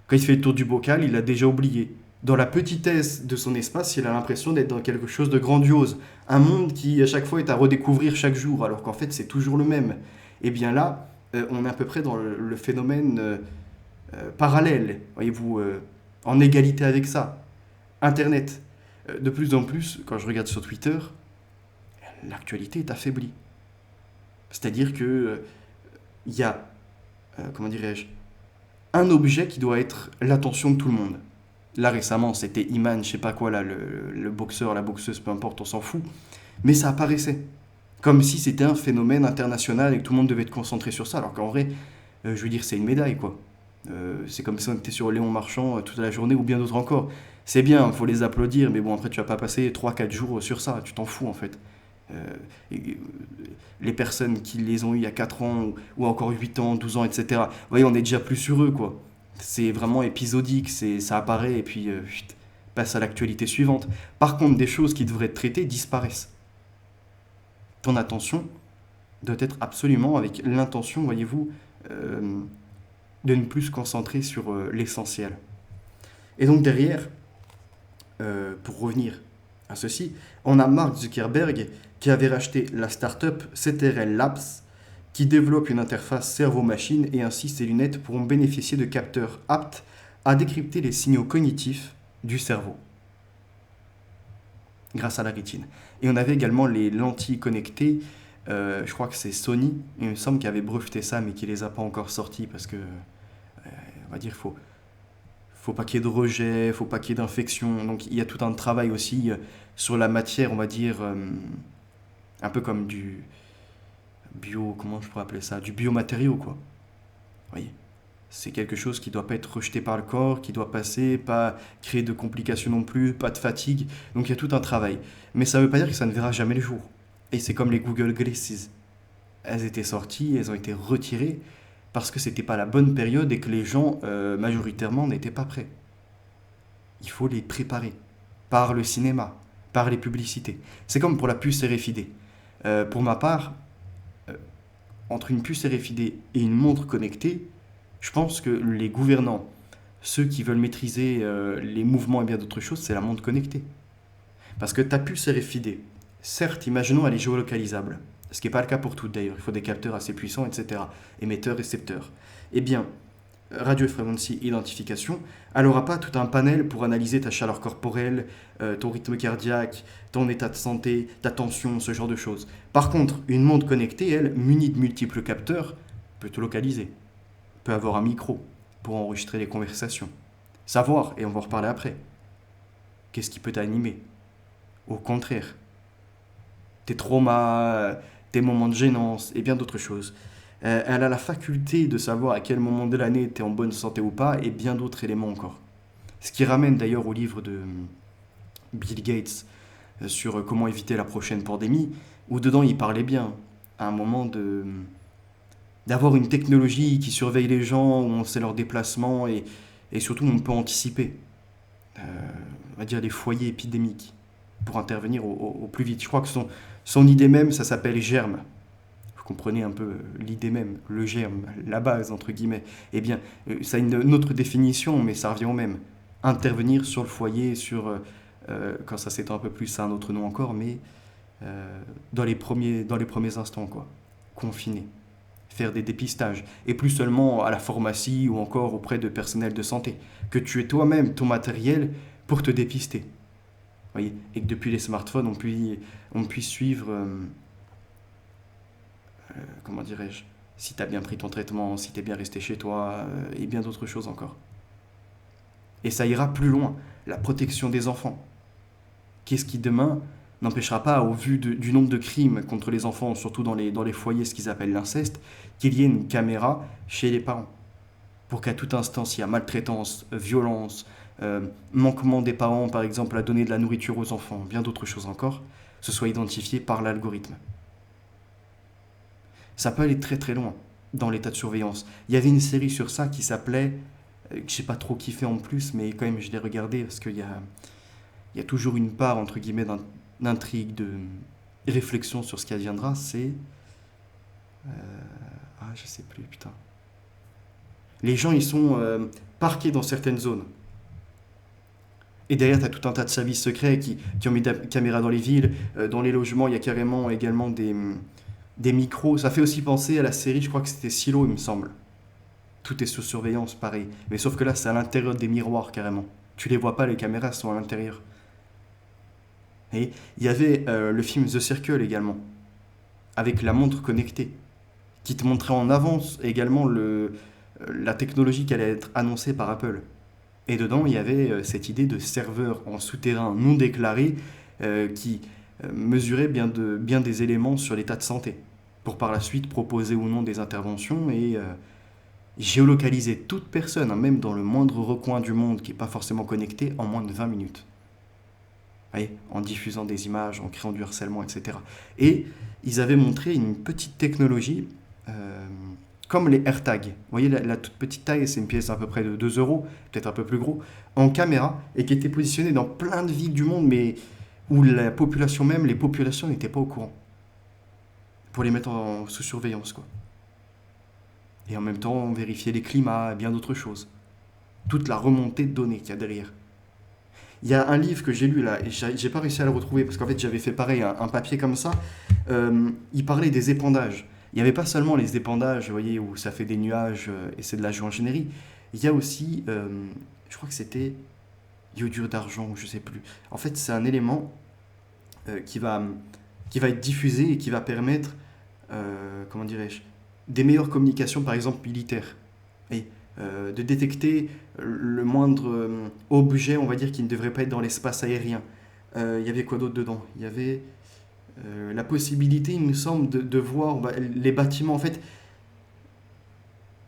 Quand il fait le tour du bocal, il l'a déjà oublié. Dans la petitesse de son espace, il a l'impression d'être dans quelque chose de grandiose. Un monde qui, à chaque fois, est à redécouvrir chaque jour, alors qu'en fait, c'est toujours le même. Et bien là, on est à peu près dans le phénomène parallèle, voyez-vous, en égalité avec ça. Internet. De plus en plus, quand je regarde sur Twitter, l'actualité est affaiblie. C'est-à-dire que il y a, comment dirais-je, un objet qui doit être l'attention de tout le monde. Là récemment, c'était Iman, je sais pas quoi, là, le boxeur, la boxeuse, peu importe, on s'en fout. Mais ça apparaissait. Comme si c'était un phénomène international et que tout le monde devait être concentré sur ça. Alors qu'en vrai, je veux dire, c'est une médaille, quoi. C'est comme si on était sur Léon Marchand toute la journée ou bien d'autres encore. C'est bien, il faut les applaudir, mais bon, après, tu vas pas passer 3 4 jours sur ça, tu t'en fous en fait. Euh, les personnes qui les ont eu il y a 4 ans ou encore 8 ans, 12 ans, etc. Vous voyez, on est déjà plus sur eux, quoi. C'est vraiment épisodique, ça apparaît et puis passe à l'actualité suivante. Par contre, des choses qui devraient être traitées disparaissent. Ton attention doit être absolument avec l'intention, voyez-vous, de ne plus se concentrer sur l'essentiel. Et donc derrière, pour revenir à ceci, on a Mark Zuckerberg qui avait racheté la start-up CTRL Labs qui développe une interface cerveau-machine et ainsi ses lunettes pourront bénéficier de capteurs aptes à décrypter les signaux cognitifs du cerveau grâce à la rétine. Et on avait également les lentilles connectées, je crois que c'est Sony, il me semble qu'il avait breveté ça mais qu'il les a pas encore sorties parce que, on va dire, faut pas qu'il y ait de rejet, faut pas qu'il y ait d'infection. Donc il y a tout un travail aussi sur la matière, on va dire, un peu comme du comment je pourrais appeler ça, du biomatériau, quoi. Vous voyez, c'est quelque chose qui doit pas être rejeté par le corps, qui doit passer, pas créer de complications non plus, pas de fatigue. Donc il y a tout un travail. Mais ça veut pas dire que ça ne verra jamais le jour. Et c'est comme les Google Glasses. Elles étaient sorties, elles ont été retirées parce que c'était pas la bonne période et que les gens, majoritairement, n'étaient pas prêts. Il faut les préparer par le cinéma, par les publicités. C'est comme pour la puce RFID. Pour ma part, entre une puce RFID et une montre connectée, je pense que les gouvernants, ceux qui veulent maîtriser les mouvements et bien d'autres choses, c'est la montre connectée. Parce que ta puce RFID, certes, imaginons, elle est géolocalisable. Ce qui n'est pas le cas pour toutes d'ailleurs. Il faut des capteurs assez puissants, etc. Émetteurs, récepteurs. Eh bien, Radio Frequency Identification, elle n'aura pas tout un panel pour analyser ta chaleur corporelle, ton rythme cardiaque, ton état de santé, ta tension, ce genre de choses. Par contre, une montre connectée, elle, munie de multiples capteurs, peut te localiser, peut avoir un micro pour enregistrer les conversations. Savoir, et on va en reparler après, qu'est-ce qui peut t'animer. Au contraire, tes traumas, tes moments de gênance et bien d'autres choses. Elle a la faculté de savoir à quel moment de l'année tu es en bonne santé ou pas, et bien d'autres éléments encore. Ce qui ramène d'ailleurs au livre de Bill Gates sur comment éviter la prochaine pandémie, où dedans il parlait bien, à un moment d'avoir une technologie qui surveille les gens, où on sait leurs déplacements, et surtout on peut anticiper, on va dire, les foyers épidémiques, pour intervenir au plus vite. Je crois que son idée même, ça s'appelle germe. Vous comprenez un peu l'idée même, le germe, la base, entre guillemets. Eh bien, ça a une autre définition, mais ça revient au même. Intervenir sur le foyer, quand ça s'étend un peu plus, c'est un autre nom encore, mais dans les premiers instants, quoi. Confiner. Faire des dépistages. Et plus seulement à la pharmacie ou encore auprès de personnel de santé. Que tu aies toi-même ton matériel pour te dépister. Voyez, et que depuis les smartphones, on puisse suivre, comment dirais-je, si tu as bien pris ton traitement, si tu es bien resté chez toi, et bien d'autres choses encore. Et ça ira plus loin, la protection des enfants. Qu'est-ce qui demain n'empêchera pas, au vu du nombre de crimes contre les enfants, surtout dans les foyers, ce qu'ils appellent l'inceste, qu'il y ait une caméra chez les parents, pour qu'à tout instant, s'il y a maltraitance, violence, manquement des parents, par exemple, à donner de la nourriture aux enfants, bien d'autres choses encore, ce soit identifié par l'algorithme. Ça peut aller très très loin dans l'état de surveillance. Il y avait une série sur ça qui s'appelait, que j'ai pas trop kiffé en plus, mais quand même je l'ai regardé parce il y a toujours une part, entre guillemets, d'intrigue, de réflexion sur ce qui adviendra. C'est... je sais plus, putain. Les gens, ils sont parqués dans certaines zones. Et derrière, tu as tout un tas de services secrets qui ont mis des caméras dans les villes. Dans les logements, il y a carrément également des micros. Ça fait aussi penser à la série, je crois que c'était Silo, il me semble. Tout est sous surveillance, pareil. Mais sauf que là, c'est à l'intérieur des miroirs, carrément. Tu les vois pas, les caméras sont à l'intérieur. Et il y avait le film The Circle également, avec la montre connectée, qui te montrait en avance également la technologie qui allait être annoncée par Apple. Et dedans, il y avait cette idée de serveur en souterrain non déclaré qui mesurait bien des éléments sur l'état de santé, pour par la suite proposer ou non des interventions et géolocaliser toute personne, hein, même dans le moindre recoin du monde qui n'est pas forcément connecté, en moins de 20 minutes. Voyez, en diffusant des images, en créant du harcèlement, etc. Et ils avaient montré une petite technologie comme les AirTags. Vous voyez, la toute petite taille, c'est une pièce à peu près de 2 euros, peut-être un peu plus gros, en caméra, et qui était positionnée dans plein de villes du monde, mais où la population même, les populations n'étaient pas au courant. Pour les mettre sous surveillance, quoi. Et en même temps, vérifier les climats et bien d'autres choses. Toute la remontée de données qu'il y a derrière. Il y a un livre que j'ai lu là, et j'ai pas réussi à le retrouver, parce qu'en fait j'avais fait pareil, un papier comme ça. Il parlait des épandages. Il n'y avait pas seulement les épandages, vous voyez, où ça fait des nuages et c'est de la géo-ingénierie. Il y a aussi, je crois que c'était iodure d'argent, ou je sais plus. En fait, c'est un élément qui va être diffusé et qui va permettre, comment dirais-je, des meilleures communications, par exemple militaires. Et de détecter le moindre objet, on va dire, qui ne devrait pas être dans l'espace aérien. Il y avait quoi d'autre dedans? Il y avait la possibilité, il me semble, de voir les bâtiments. En fait,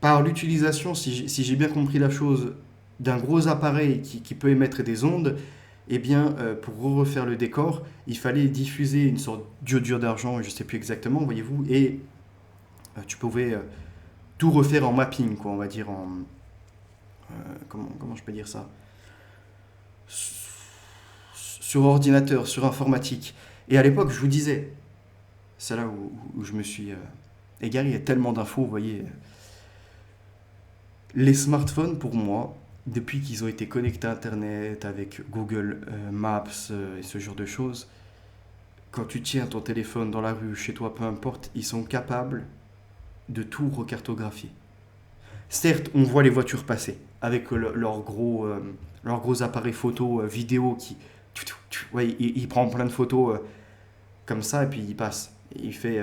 par l'utilisation, si j'ai bien compris la chose, d'un gros appareil qui peut émettre des ondes, eh bien, pour refaire le décor, il fallait diffuser une sorte d'iodure d'argent, je ne sais plus exactement, voyez-vous, et tu pouvais tout refaire en mapping, quoi, on va dire, comment je peux dire ça, sur ordinateur, sur informatique. Et à l'époque, je vous disais, c'est là où je me suis égaré, il y a tellement d'infos, vous voyez. Les smartphones, pour moi, depuis qu'ils ont été connectés à Internet, avec Google Maps et ce genre de choses, quand tu tiens ton téléphone dans la rue, chez toi, peu importe, ils sont capables de tout recartographier. Certes, on voit les voitures passer avec leurs gros appareils photo, vidéo qui... Ouais, il prend plein de photos comme ça et puis il passe. Et il fait,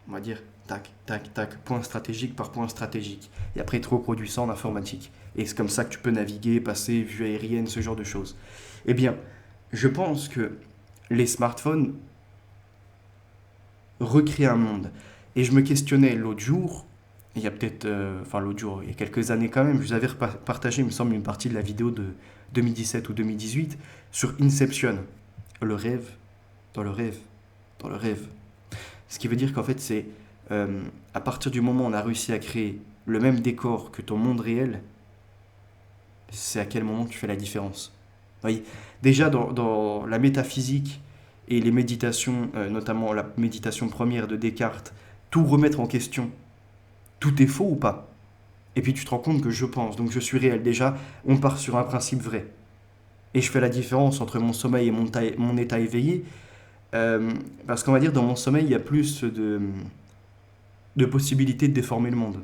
on va dire, tac, tac, tac, point stratégique par point stratégique. Et après, il te reproduit ça en informatique. Et c'est comme ça que tu peux naviguer, passer, vue aérienne, ce genre de choses. Eh bien, je pense que les smartphones recréent un monde. Et je me questionnais l'autre jour, il y a peut-être, l'autre jour, il y a quelques années quand même, je vous avais partagé, il me semble, une partie de la vidéo de 2017 ou 2018 sur Inception. Le rêve, dans le rêve, dans le rêve. Ce qui veut dire qu'en fait, c'est à partir du moment où on a réussi à créer le même décor que ton monde réel, c'est à quel moment tu fais la différence. Oui. Déjà, dans la métaphysique et les méditations, notamment la méditation première de Descartes, tout remettre en question. Tout est faux ou pas? Et puis tu te rends compte que je pense, donc je suis réel. Déjà, on part sur un principe vrai. Et je fais la différence entre mon sommeil et mon état éveillé. Parce qu'on va dire, dans mon sommeil, il y a plus de possibilités de déformer le monde.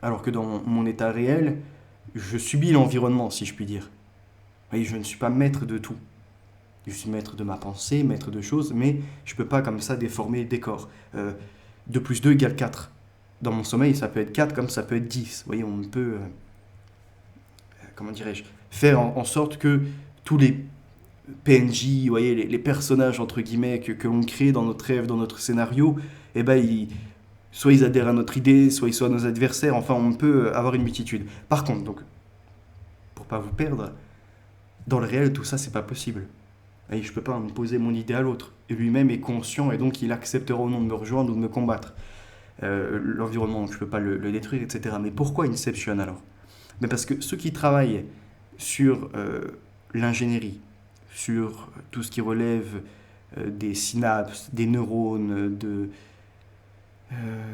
Alors que dans mon état réel, je subis l'environnement, si je puis dire. Oui, je ne suis pas maître de tout. Je suis maître de ma pensée, maître de choses, mais je ne peux pas comme ça déformer le décor. 2 plus 2 égale 4. Dans mon sommeil, ça peut être 4 comme ça peut être 10. Vous voyez, on peut, comment dirais-je, faire en sorte que tous les PNJ, vous voyez, les personnages entre guillemets que l'on crée dans notre rêve, dans notre scénario, eh ben, soit ils adhèrent à notre idée, soit ils sont nos adversaires, enfin on peut avoir une multitude. Par contre, donc, pour pas vous perdre, dans le réel, tout ça, c'est pas possible. Et je peux pas imposer mon idée à l'autre. Et lui-même est conscient et donc il acceptera ou non de me rejoindre ou de me combattre. L'environnement, je peux pas le détruire, etc. Mais pourquoi Inception alors? Mais parce que ceux qui travaillent sur l'ingénierie, sur tout ce qui relève des synapses, des neurones,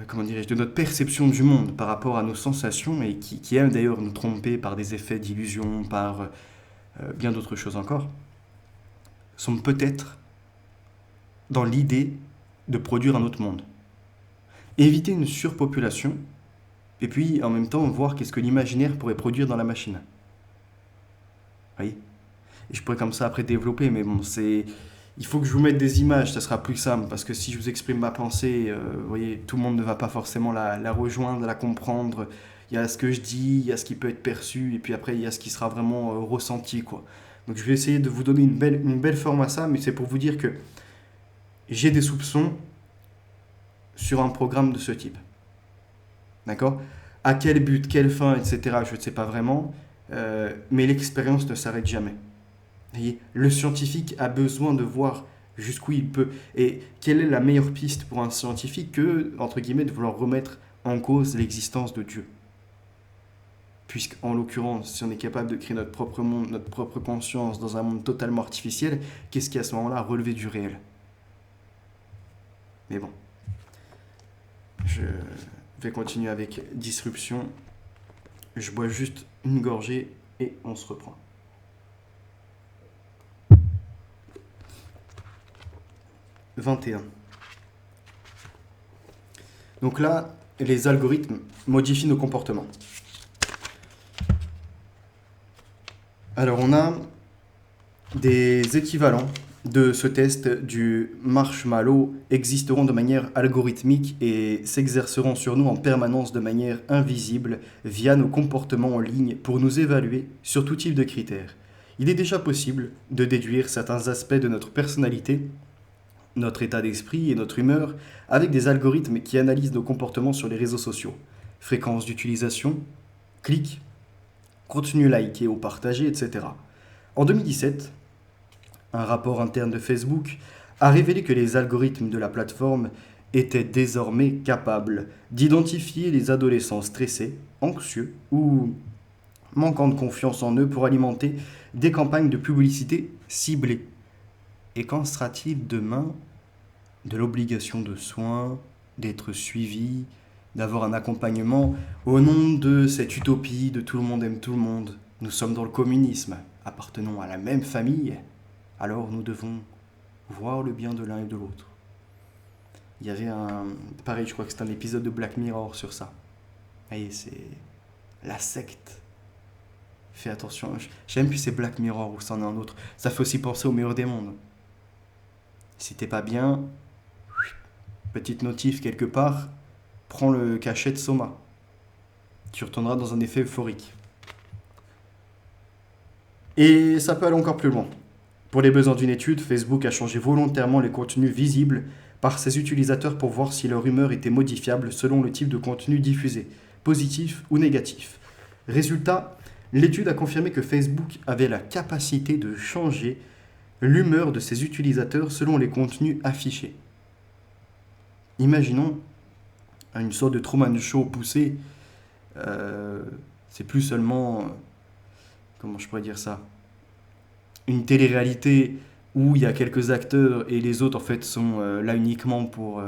comment dirais-je, de notre perception du monde par rapport à nos sensations et qui aiment d'ailleurs nous tromper par des effets d'illusion, par bien d'autres choses encore, sont peut-être dans l'idée de produire un autre monde. Éviter une surpopulation et puis en même temps voir qu'est-ce que l'imaginaire pourrait produire dans la machine. Vous voyez? Et je pourrais comme ça après développer, mais bon, il faut que je vous mette des images, ça sera plus simple, parce que si je vous exprime ma pensée, vous voyez, tout le monde ne va pas forcément la rejoindre, la comprendre. Il y a ce que je dis, il y a ce qui peut être perçu, et puis après, il y a ce qui sera vraiment ressenti, quoi. Donc je vais essayer de vous donner une belle forme à ça, mais c'est pour vous dire que j'ai des soupçons sur un programme de ce type. D'accord? À quel but, quelle fin, etc., je ne sais pas vraiment, mais l'expérience ne s'arrête jamais. Voyez, le scientifique a besoin de voir jusqu'où il peut. Et quelle est la meilleure piste pour un scientifique que, entre guillemets, de vouloir remettre en cause l'existence de Dieu? Puisqu'en l'occurrence, si on est capable de créer notre propre monde, notre propre conscience dans un monde totalement artificiel, qu'est-ce qui à ce moment-là relevé du réel? Mais bon, je vais continuer avec disruption. Je bois juste une gorgée et on se reprend. « 21. Donc là, les algorithmes modifient nos comportements. Alors on a des équivalents de ce test du marshmallow existeront de manière algorithmique et s'exerceront sur nous en permanence de manière invisible via nos comportements en ligne pour nous évaluer sur tout type de critères. Il est déjà possible de déduire certains aspects de notre personnalité, notre état d'esprit et notre humeur avec des algorithmes qui analysent nos comportements sur les réseaux sociaux. Fréquence d'utilisation, clics, contenu liké ou partagé, etc. En 2017, un rapport interne de Facebook a révélé que les algorithmes de la plateforme étaient désormais capables d'identifier les adolescents stressés, anxieux ou manquant de confiance en eux pour alimenter des campagnes de publicité ciblées. Et qu'en sera-t-il demain de l'obligation de soins, d'être suivi, d'avoir un accompagnement au nom de cette utopie de tout le monde aime tout le monde? Nous sommes dans le communisme, appartenons à la même famille, alors nous devons voir le bien de l'un et de l'autre. Il y avait pareil, je crois que c'est un épisode de Black Mirror sur ça. Et c'est la secte. Fais attention, j'aime plus c'est Black Mirror ou c'en est un autre. Ça fait aussi penser au meilleur des mondes. Si t'es pas bien, petite notif quelque part, prends le cachet de Soma. Tu retourneras dans un effet euphorique. Et ça peut aller encore plus loin. Pour les besoins d'une étude, Facebook a changé volontairement les contenus visibles par ses utilisateurs pour voir si leur humeur était modifiable selon le type de contenu diffusé, positif ou négatif. Résultat, l'étude a confirmé que Facebook avait la capacité de changer l'humeur de ses utilisateurs selon les contenus affichés. Imaginons une sorte de Truman Show poussé. C'est plus seulement, comment je pourrais dire ça, une télé-réalité où il y a quelques acteurs et les autres en fait sont là uniquement pour...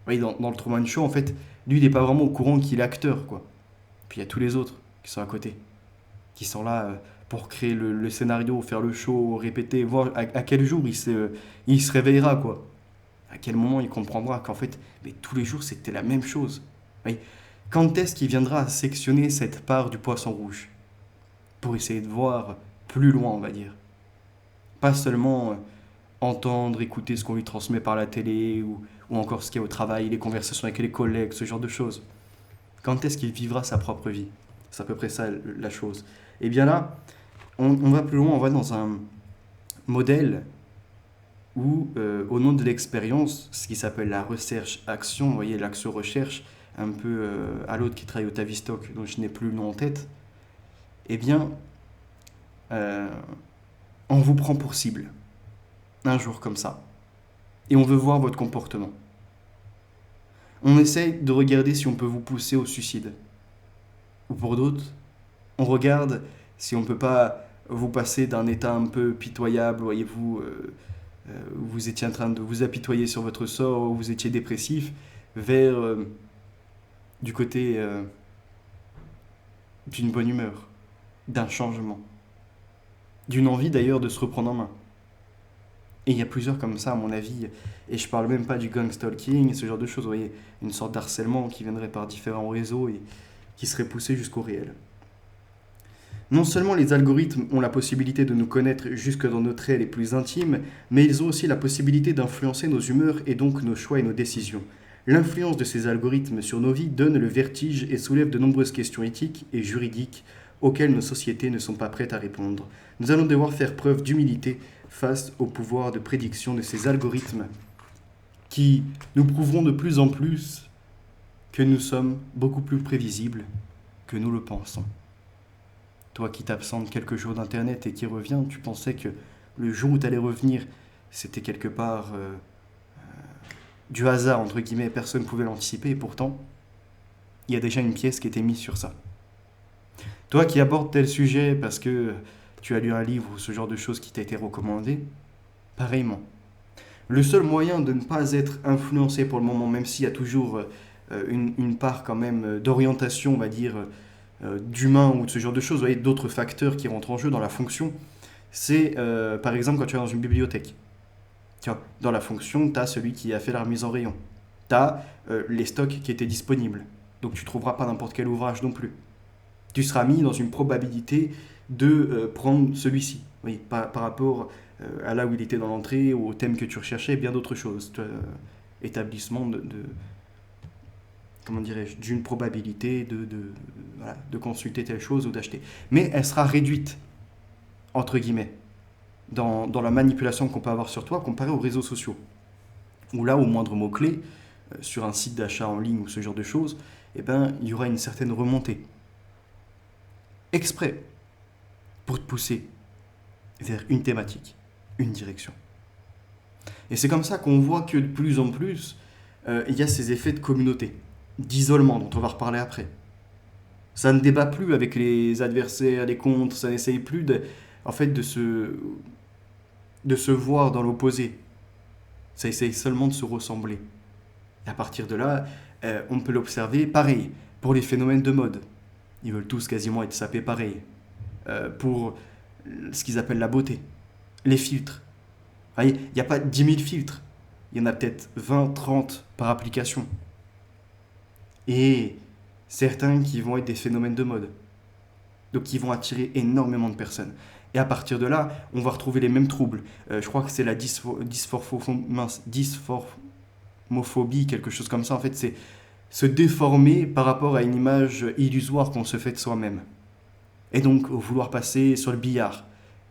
Oui, dans le Truman Show, en fait, lui il n'est pas vraiment au courant qu'il est acteur, quoi. Puis il y a tous les autres qui sont à côté, qui sont là pour créer le scénario, faire le show, répéter, voir à quel jour il se réveillera, quoi. À quel moment il comprendra qu'en fait, mais tous les jours c'était la même chose. Oui. Quand est-ce qu'il viendra sectionner cette part du poisson rouge pour essayer de voir plus loin, on va dire. Pas seulement entendre, écouter ce qu'on lui transmet par la télé ou encore ce qu'il y a au travail, les conversations avec les collègues, ce genre de choses. Quand est-ce qu'il vivra sa propre vie? C'est à peu près ça la chose. Et bien là, On va plus loin, on va dans un modèle où, au nom de l'expérience, ce qui s'appelle la recherche-action, vous voyez, l'action-recherche, un peu à l'autre qui travaille au Tavistock, dont je n'ai plus le nom en tête, eh bien, euh, on vous prend pour cible, un jour comme ça, et on veut voir votre comportement. On essaye de regarder si on peut vous pousser au suicide. Ou pour d'autres, on regarde si on ne peut pas vous passer d'un état un peu pitoyable, voyez-vous, vous étiez en train de vous apitoyer sur votre sort, vous étiez dépressif, vers du côté d'une bonne humeur, d'un changement, d'une envie d'ailleurs de se reprendre en main. Et il y a plusieurs comme ça, à mon avis, et je parle même pas du gang stalking, ce genre de choses, vous voyez, une sorte d'harcèlement qui viendrait par différents réseaux et qui serait poussé jusqu'au réel. Non seulement les algorithmes ont la possibilité de nous connaître jusque dans nos traits les plus intimes, mais ils ont aussi la possibilité d'influencer nos humeurs et donc nos choix et nos décisions. L'influence de ces algorithmes sur nos vies donne le vertige et soulève de nombreuses questions éthiques et juridiques auxquelles nos sociétés ne sont pas prêtes à répondre. Nous allons devoir faire preuve d'humilité face au pouvoir de prédiction de ces algorithmes qui nous prouveront de plus en plus que nous sommes beaucoup plus prévisibles que nous le pensons. Toi qui t'absentes quelques jours d'Internet et qui reviens, tu pensais que le jour où tu allais revenir, c'était quelque part du hasard, entre guillemets, personne ne pouvait l'anticiper, et pourtant, il y a déjà une pièce qui était mise sur ça. Toi qui abordes tel sujet parce que tu as lu un livre ou ce genre de choses qui t'a été recommandé, pareillement. Le seul moyen de ne pas être influencé pour le moment, même s'il y a toujours une part quand même d'orientation, on va dire, d'humain ou de ce genre de choses, vous voyez, d'autres facteurs qui rentrent en jeu dans la fonction, c'est par exemple quand tu es dans une bibliothèque. Tu vois, dans la fonction, tu as celui qui a fait la remise en rayon. Tu as les stocks qui étaient disponibles. Donc tu ne trouveras pas n'importe quel ouvrage non plus. Tu seras mis dans une probabilité de prendre celui-ci. Oui, par rapport à là où il était dans l'entrée, au thème que tu recherchais, et bien d'autres choses. Établissement comment dirais-je, d'une probabilité voilà, de consulter telle chose ou d'acheter. Mais elle sera réduite, entre guillemets, dans la manipulation qu'on peut avoir sur toi comparé aux réseaux sociaux. Où là, au moindre mot-clé, sur un site d'achat en ligne ou ce genre de choses, eh ben, il y aura une certaine remontée. Exprès, pour te pousser vers une thématique, une direction. Et c'est comme ça qu'on voit que de plus en plus, il y a ces effets de communauté, d'isolement dont on va reparler après. Ça ne débat plus avec les adversaires, les contre, ça n'essaye plus en fait, de se voir dans l'opposé. Ça essaye seulement de se ressembler. Et à partir de là, on peut l'observer pareil pour les phénomènes de mode. Ils veulent tous quasiment être sapés pareil. Pour ce qu'ils appellent la beauté. Les filtres. Vous voyez, il n'y a pas 10 000 filtres. Il y en a peut-être 20, 30 par application. Et certains qui vont être des phénomènes de mode. Donc qui vont attirer énormément de personnes. Et à partir de là, on va retrouver les mêmes troubles. Je crois que c'est la dysmorphophobie, quelque chose comme ça. En fait, c'est se déformer par rapport à une image illusoire qu'on se fait de soi-même. Et donc, vouloir passer sur le billard,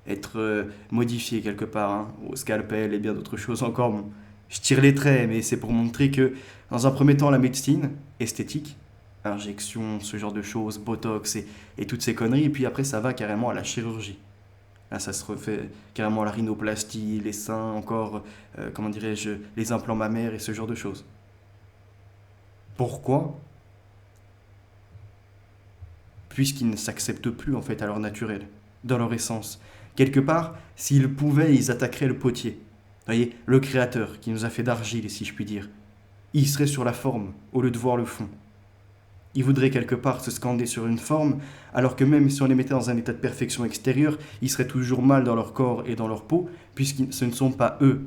être modifié quelque part, hein, au scalpel et bien d'autres choses encore. Bon, je tire les traits, mais c'est pour montrer que, dans un premier temps, la médecine esthétique, injection, ce genre de choses, botox et toutes ces conneries, et puis après, ça va carrément à la chirurgie. Là, ça se refait carrément à la rhinoplastie, les seins, encore, comment dirais-je, les implants mammaires et ce genre de choses. Pourquoi? Puisqu'ils ne s'acceptent plus en fait à leur naturel, dans leur essence. Quelque part, s'ils pouvaient, ils attaqueraient le potier. Vous voyez, le créateur qui nous a fait d'argile, si je puis dire. Ils seraient sur la forme, au lieu de voir le fond. Ils voudraient quelque part se scander sur une forme, alors que même si on les mettait dans un état de perfection extérieure, ils seraient toujours mal dans leur corps et dans leur peau, puisque ce ne sont pas eux,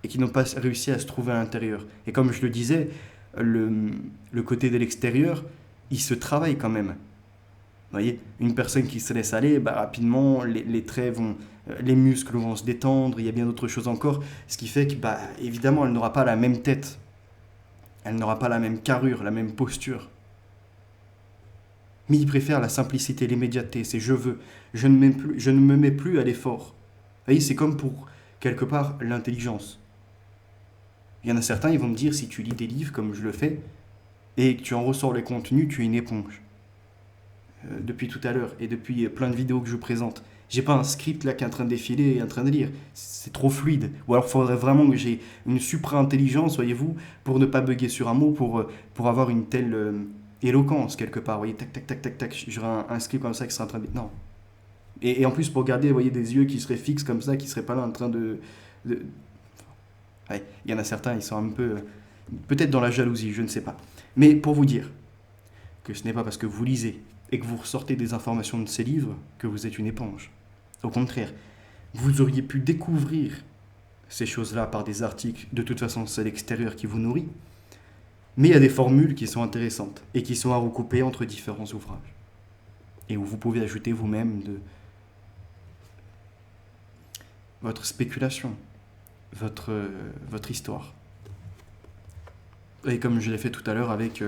et qui n'ont pas réussi à se trouver à l'intérieur. Et comme je le disais, le côté de l'extérieur, il se travaille quand même. Vous voyez, une personne qui se laisse aller, rapidement, les traits vont, les muscles vont se détendre, il y a bien d'autres choses encore, ce qui fait que, évidemment, elle n'aura pas la même tête, elle n'aura pas la même carrure, la même posture. Mais ils préfèrent la simplicité, l'immédiateté, c'est je veux. Je ne me mets plus à l'effort. Vous voyez, c'est comme pour, quelque part, l'intelligence. Il y en a certains, ils vont me dire, si tu lis des livres comme je le fais, et que tu en ressors les contenus, tu es une éponge. Depuis tout à l'heure, et depuis plein de vidéos que je présente. J'ai pas un script là qui est en train de défiler et en train de lire. C'est trop fluide. Ou alors il faudrait vraiment que j'ai une supra-intelligence, voyez-vous, pour ne pas bugger sur un mot, pour avoir une telle éloquence quelque part. Vous voyez, tac, tac, tac, tac, tac. J'aurais un script comme ça qui serait en train de... Non. Et en plus, pour garder, vous voyez, des yeux qui seraient fixes comme ça, qui seraient pas là en train de... Ouais, il y en a certains, ils sont un peu... peut-être dans la jalousie, je ne sais pas. Mais pour vous dire que ce n'est pas parce que vous lisez et que vous ressortez des informations de ces livres que vous êtes une éponge. Au contraire, vous auriez pu découvrir ces choses-là par des articles. De toute façon, c'est l'extérieur qui vous nourrit. Mais il y a des formules qui sont intéressantes et qui sont à recouper entre différents ouvrages. Et où vous pouvez ajouter vous-même de votre spéculation, votre histoire. Et comme je l'ai fait tout à l'heure avec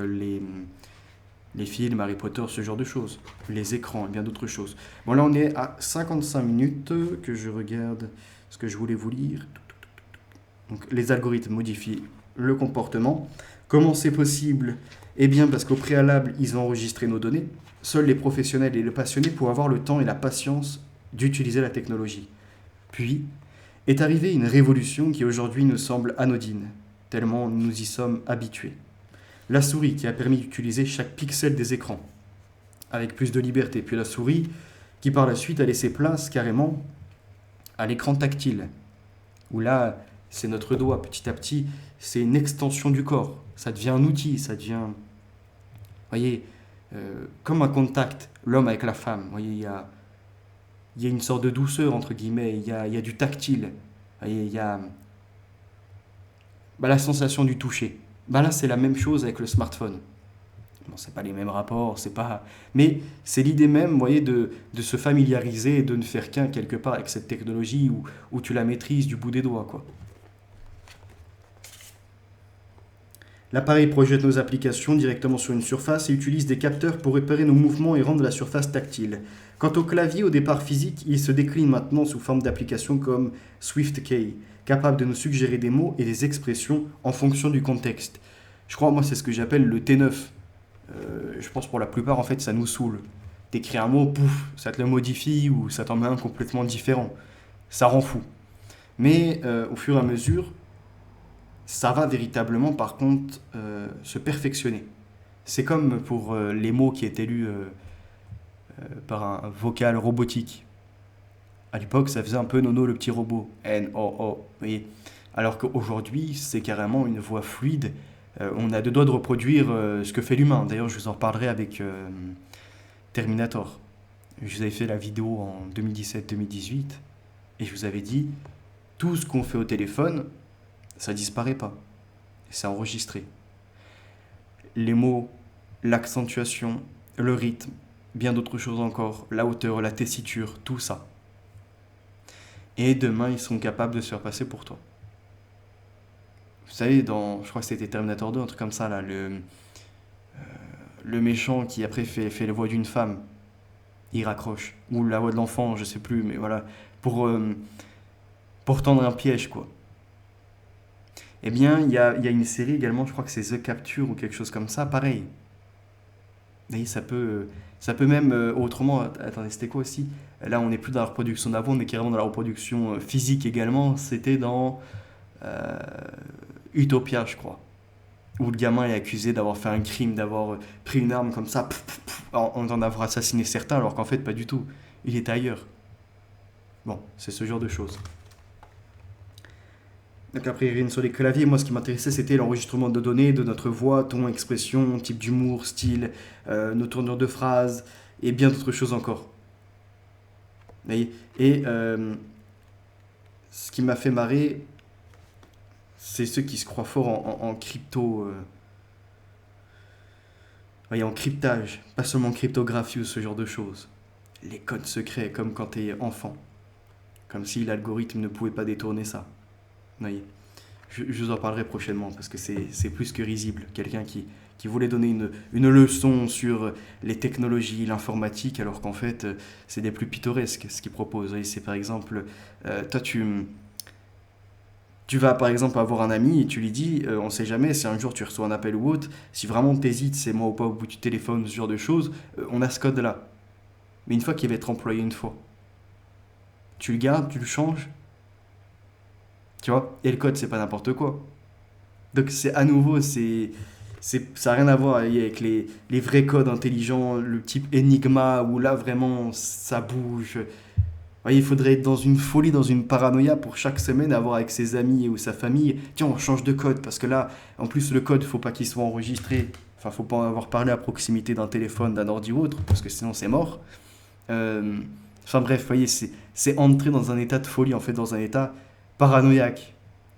les films, Harry Potter, ce genre de choses, les écrans et bien d'autres choses. Bon, là on est à 55 minutes que je regarde ce que je voulais vous lire. Donc les algorithmes modifient le comportement. Comment c'est possible? Eh bien parce qu'au préalable, ils ont enregistré nos données. Seuls les professionnels et les passionnés pourront avoir le temps et la patience d'utiliser la technologie. Puis est arrivée une révolution qui aujourd'hui nous semble anodine, tellement nous y sommes habitués. La souris qui a permis d'utiliser chaque pixel des écrans avec plus de liberté, puis la souris qui par la suite a laissé place carrément à l'écran tactile, où là c'est notre doigt petit à petit, c'est une extension du corps, ça devient un outil, ça devient, vous voyez, comme un contact, l'homme avec la femme, vous voyez, il y a une sorte de douceur entre guillemets, il y a du tactile, vous voyez, il y a la sensation du toucher. Là, c'est la même chose avec le smartphone. Bon, c'est pas les mêmes rapports, c'est pas... Mais c'est l'idée même, vous voyez, de se familiariser et de ne faire qu'un quelque part avec cette technologie où tu la maîtrises du bout des doigts, quoi. L'appareil projette nos applications directement sur une surface et utilise des capteurs pour repérer nos mouvements et rendre la surface tactile. Quant au clavier, au départ physique, il se décline maintenant sous forme d'applications comme SwiftKey, capable de nous suggérer des mots et des expressions en fonction du contexte. Je crois, moi, c'est ce que j'appelle le T9. Je pense pour la plupart, en fait, ça nous saoule. T'écris un mot, pouf, ça te le modifie ou ça t'en met un complètement différent. Ça rend fou. Mais au fur et à mesure, ça va véritablement, par contre, se perfectionner. C'est comme pour les mots qui étaient lus par un vocal robotique. À l'époque, ça faisait un peu Nono le petit robot. N-O-O. Vous voyez. Alors qu'aujourd'hui, c'est carrément une voix fluide. On a deux doigts de reproduire ce que fait l'humain. D'ailleurs, je vous en reparlerai avec Terminator. Je vous avais fait la vidéo en 2017-2018 et je vous avais dit, tout ce qu'on fait au téléphone, ça disparaît pas. C'est enregistré. Les mots, l'accentuation, le rythme, bien d'autres choses encore, la hauteur, la tessiture, tout ça. Et demain, ils seront capables de se faire passer pour toi. Vous savez, je crois que c'était Terminator 2, un truc comme ça, là, le méchant qui après fait la voix d'une femme, il raccroche. Ou la voix de l'enfant, je sais plus, mais voilà, pour tendre un piège, quoi. Eh bien, il y a une série également, je crois que c'est The Capture ou quelque chose comme ça, pareil. Et ça peut même autrement. Attendez, c'était quoi aussi? Là, on n'est plus dans la reproduction d'avant, on est carrément dans la reproduction physique également. C'était dans euh, Utopia, je crois. Où le gamin est accusé d'avoir fait un crime, d'avoir pris une arme comme ça, en avoir assassiné certains, alors qu'en fait, pas du tout. Il était ailleurs. Bon, c'est ce genre de choses. Donc après, rien sur les claviers, moi ce qui m'intéressait c'était l'enregistrement de données, de notre voix, ton, expression, type d'humour, style, nos tournures de phrases, et bien d'autres choses encore. Et ce qui m'a fait marrer, c'est ceux qui se croient forts en crypto, voyez, en cryptage, pas seulement en cryptographie ou ce genre de choses. Les codes secrets, comme quand t'es enfant. Comme si l'algorithme ne pouvait pas détourner ça. Vous voyez. Je vous en parlerai prochainement parce que c'est plus que risible. Quelqu'un qui qui voulait donner une leçon sur les technologies, l'informatique, alors qu'en fait, c'est des plus pittoresques ce qu'ils proposent. Et c'est par exemple, toi, tu vas par exemple avoir un ami et tu lui dis, on sait jamais, si un jour tu reçois un appel ou autre, si vraiment t'hésites, c'est moi ou pas au bout du téléphone, ce genre de choses, on a ce code-là. Mais une fois qu'il va être employé une fois, tu le gardes, tu le changes, tu vois, et le code, c'est pas n'importe quoi. Donc c'est à nouveau, ça n'a rien à voir avec les vrais codes intelligents, le type Enigma, où là vraiment ça bouge. Ouais, il faudrait être dans une folie, dans une paranoïa pour chaque semaine avoir avec ses amis ou sa famille. Tiens, on change de code parce que là, en plus, le code, faut pas qu'il soit enregistré. Enfin, faut pas en avoir parlé à proximité d'un téléphone, d'un ordi ou autre parce que sinon c'est mort. Euh, enfin bref, vous voyez, c'est entrer dans un état de folie, en fait, dans un état paranoïaque.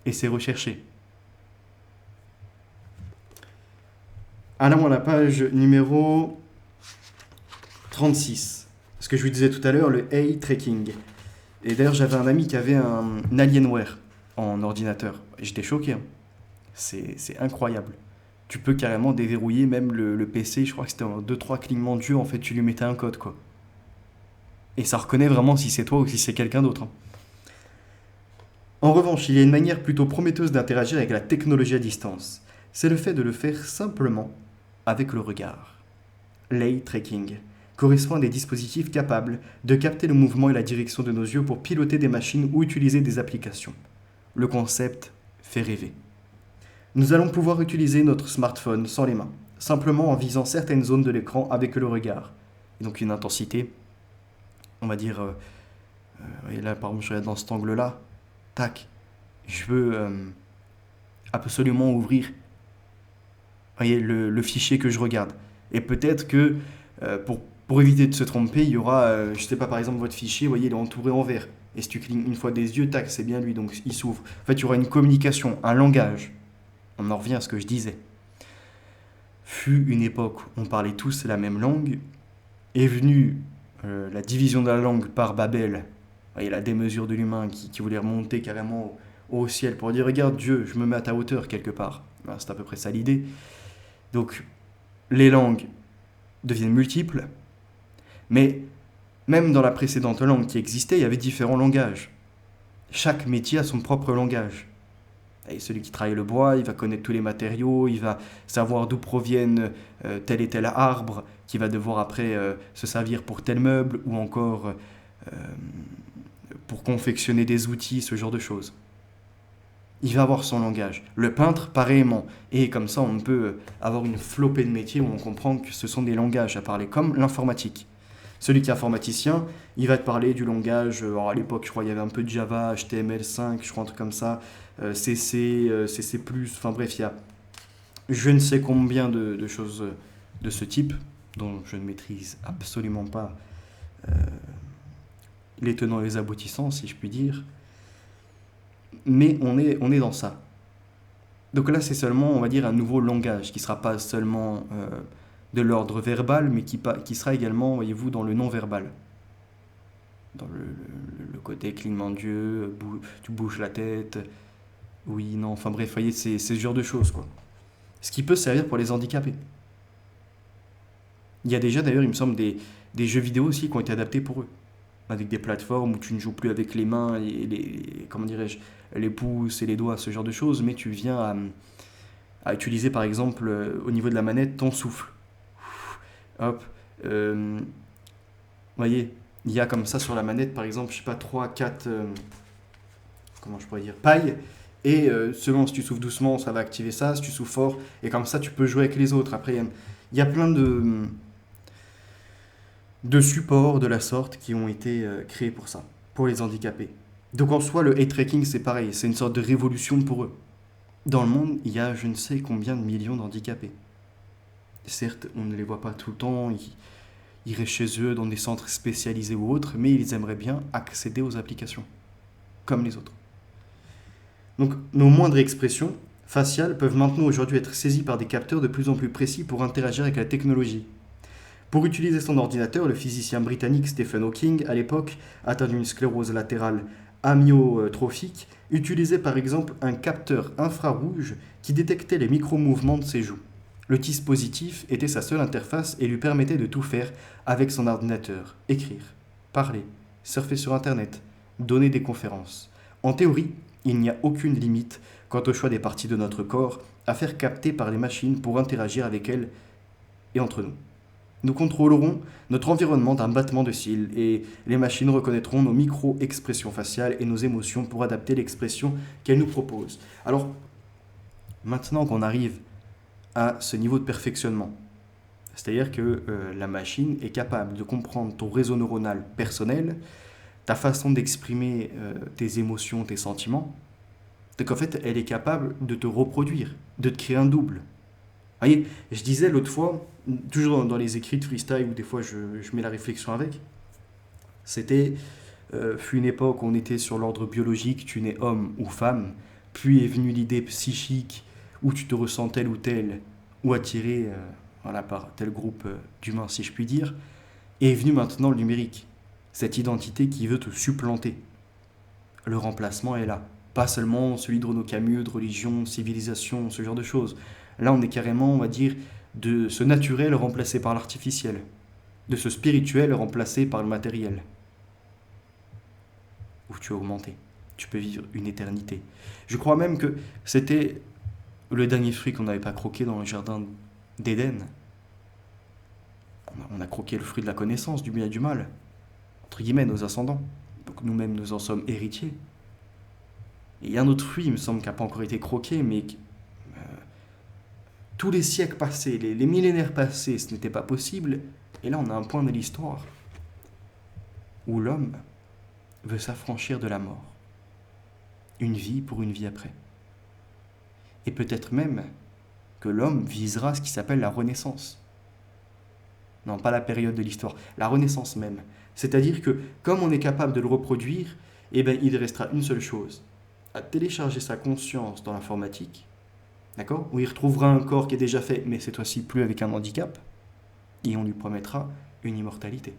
Et c'est recherché. Allons à la page numéro 36. Ce que je vous disais tout à l'heure, le eye tracking. Et d'ailleurs, j'avais un ami qui avait un Alienware en ordinateur. Et j'étais choqué, hein. C'est incroyable. Tu peux carrément déverrouiller même le PC, je crois que c'était en 2-3 clignements de jeu, en fait, tu lui mettais un code, quoi. Et ça reconnaît vraiment si c'est toi ou si c'est quelqu'un d'autre, hein. En revanche, il y a une manière plutôt prometteuse d'interagir avec la technologie à distance. C'est le fait de le faire simplement avec le regard. L'eye tracking correspond à des dispositifs capables de capter le mouvement et la direction de nos yeux pour piloter des machines ou utiliser des applications. Le concept fait rêver. Nous allons pouvoir utiliser notre smartphone sans les mains, simplement en visant certaines zones de l'écran avec le regard. Et donc une intensité, on va dire, et là par exemple je regarde dans cet angle-là, tac, je veux absolument ouvrir, voyez, le fichier que je regarde. Et peut-être que pour éviter de se tromper, il y aura, je sais pas, par exemple, votre fichier, vous voyez, il est entouré en vert. Et si tu clignes une fois des yeux, tac, c'est bien lui, donc il s'ouvre. En fait, il y aura une communication, un langage. On en revient à ce que je disais. Fut une époque où on parlait tous la même langue, est venue la division de la langue par Babel, vous voyez, la démesure de l'humain qui voulait remonter carrément au ciel pour dire, regarde Dieu, je me mets à ta hauteur quelque part. Voilà, c'est à peu près ça l'idée. Donc, les langues deviennent multiples, mais même dans la précédente langue qui existait, il y avait différents langages. Chaque métier a son propre langage. Et celui qui travaille le bois, il va connaître tous les matériaux, il va savoir d'où proviennent tel et tel arbre, qui va devoir après se servir pour tel meuble, ou encore pour confectionner des outils, ce genre de choses. Il va avoir son langage. Le peintre, pareillement. Et comme ça, on peut avoir une flopée de métiers où on comprend que ce sont des langages à parler, comme l'informatique. Celui qui est informaticien, il va te parler du langage, alors à l'époque, je crois, il y avait un peu de Java, HTML5, je crois, un truc comme ça, CC, CC+, enfin bref, il y a je ne sais combien de choses de ce type, dont je ne maîtrise absolument pas les tenants et les aboutissants, si je puis dire. Mais on est dans ça. Donc là, c'est seulement, on va dire, un nouveau langage qui ne sera pas seulement de l'ordre verbal, mais qui sera également, voyez-vous, dans le non-verbal. Dans le côté clignement d'yeux, tu bouges la tête, oui, non, enfin bref, voyez, c'est ce genre de choses, quoi. Ce qui peut servir pour les handicapés. Il y a déjà, d'ailleurs, il me semble, des jeux vidéo aussi qui ont été adaptés pour eux. Avec des plateformes où tu ne joues plus avec les mains et comment dirais-je, les pouces et les doigts, ce genre de choses, mais tu viens à utiliser par exemple au niveau de la manette ton souffle. Hop. Vous voyez, il y a comme ça sur la manette par exemple, je sais pas, 3, 4, comment je pourrais dire, pailles. Et selon si tu souffles doucement, ça va activer ça, si tu souffles fort, et comme ça tu peux jouer avec les autres. Après, il y a plein de supports de la sorte qui ont été créés pour ça, pour les handicapés. Donc en soi, le eye tracking, c'est pareil, c'est une sorte de révolution pour eux. Dans le monde, il y a je ne sais combien de millions d'handicapés. Certes, on ne les voit pas tout le temps, ils restent chez eux dans des centres spécialisés ou autres, mais ils aimeraient bien accéder aux applications, comme les autres. Donc nos moindres expressions faciales peuvent maintenant aujourd'hui être saisies par des capteurs de plus en plus précis pour interagir avec la technologie. Pour utiliser son ordinateur, le physicien britannique Stephen Hawking, à l'époque, atteint d'une sclérose latérale amyotrophique, utilisait par exemple un capteur infrarouge qui détectait les micro-mouvements de ses joues. Le dispositif était sa seule interface et lui permettait de tout faire avec son ordinateur. Écrire, parler, surfer sur Internet, donner des conférences. En théorie, il n'y a aucune limite quant au choix des parties de notre corps à faire capter par les machines pour interagir avec elles et entre nous. Nous contrôlerons notre environnement d'un battement de cils et les machines reconnaîtront nos micro-expressions faciales et nos émotions pour adapter l'expression qu'elles nous proposent. Alors, maintenant qu'on arrive à ce niveau de perfectionnement, c'est-à-dire que la machine est capable de comprendre ton réseau neuronal personnel, ta façon d'exprimer tes émotions, tes sentiments, donc en fait, elle est capable de te reproduire, de te créer un double. Vous voyez, je disais l'autre fois, toujours dans les écrits de freestyle où des fois je mets la réflexion avec, c'était, fut une époque où on était sur l'ordre biologique, tu nais homme ou femme, puis est venue l'idée psychique où tu te ressens tel ou tel, ou attiré voilà, par tel groupe d'humains si je puis dire, et est venu maintenant le numérique, cette identité qui veut te supplanter. Le remplacement est là. Pas seulement celui de Renaud Camus, de religion, civilisation, ce genre de choses. Là, on est carrément, on va dire, de ce naturel remplacé par l'artificiel, de ce spirituel remplacé par le matériel. Où tu es augmenté. Tu peux vivre une éternité. Je crois même que c'était le dernier fruit qu'on n'avait pas croqué dans le jardin d'Éden. On a croqué le fruit de la connaissance, du bien et du mal. Entre guillemets, nos ascendants. Donc nous-mêmes, nous en sommes héritiers. Et il y a un autre fruit, il me semble, qui n'a pas encore été croqué, mais tous les siècles passés, les millénaires passés, ce n'était pas possible. Et là, on a un point de l'histoire où l'homme veut s'affranchir de la mort. Une vie pour une vie après. Et peut-être même que l'homme visera ce qui s'appelle la Renaissance. Non, pas la période de l'histoire, la Renaissance même. C'est-à-dire que, comme on est capable de le reproduire, eh ben, il restera une seule chose, à télécharger sa conscience dans l'informatique, d'accord, où il retrouvera un corps qui est déjà fait, mais cette fois-ci plus avec un handicap, et on lui promettra une immortalité.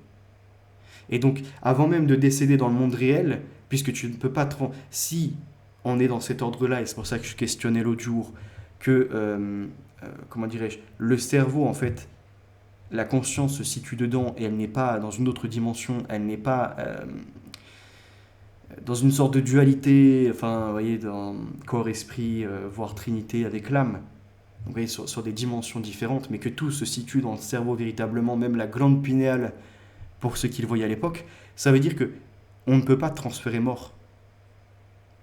Et donc, avant même de décéder dans le monde réel, puisque tu ne peux pas... Si on est dans cet ordre-là, et c'est pour ça que je questionnais l'autre jour, que, comment dirais-je, le cerveau, en fait, la conscience se situe dedans, et elle n'est pas dans une autre dimension, elle n'est pas dans une sorte de dualité, enfin, vous voyez, dans corps-esprit, voire trinité avec l'âme. Donc, vous voyez, sur des dimensions différentes, mais que tout se situe dans le cerveau véritablement, même la glande pinéale, pour ceux qui le voyaient à l'époque, ça veut dire que on ne peut pas transférer mort,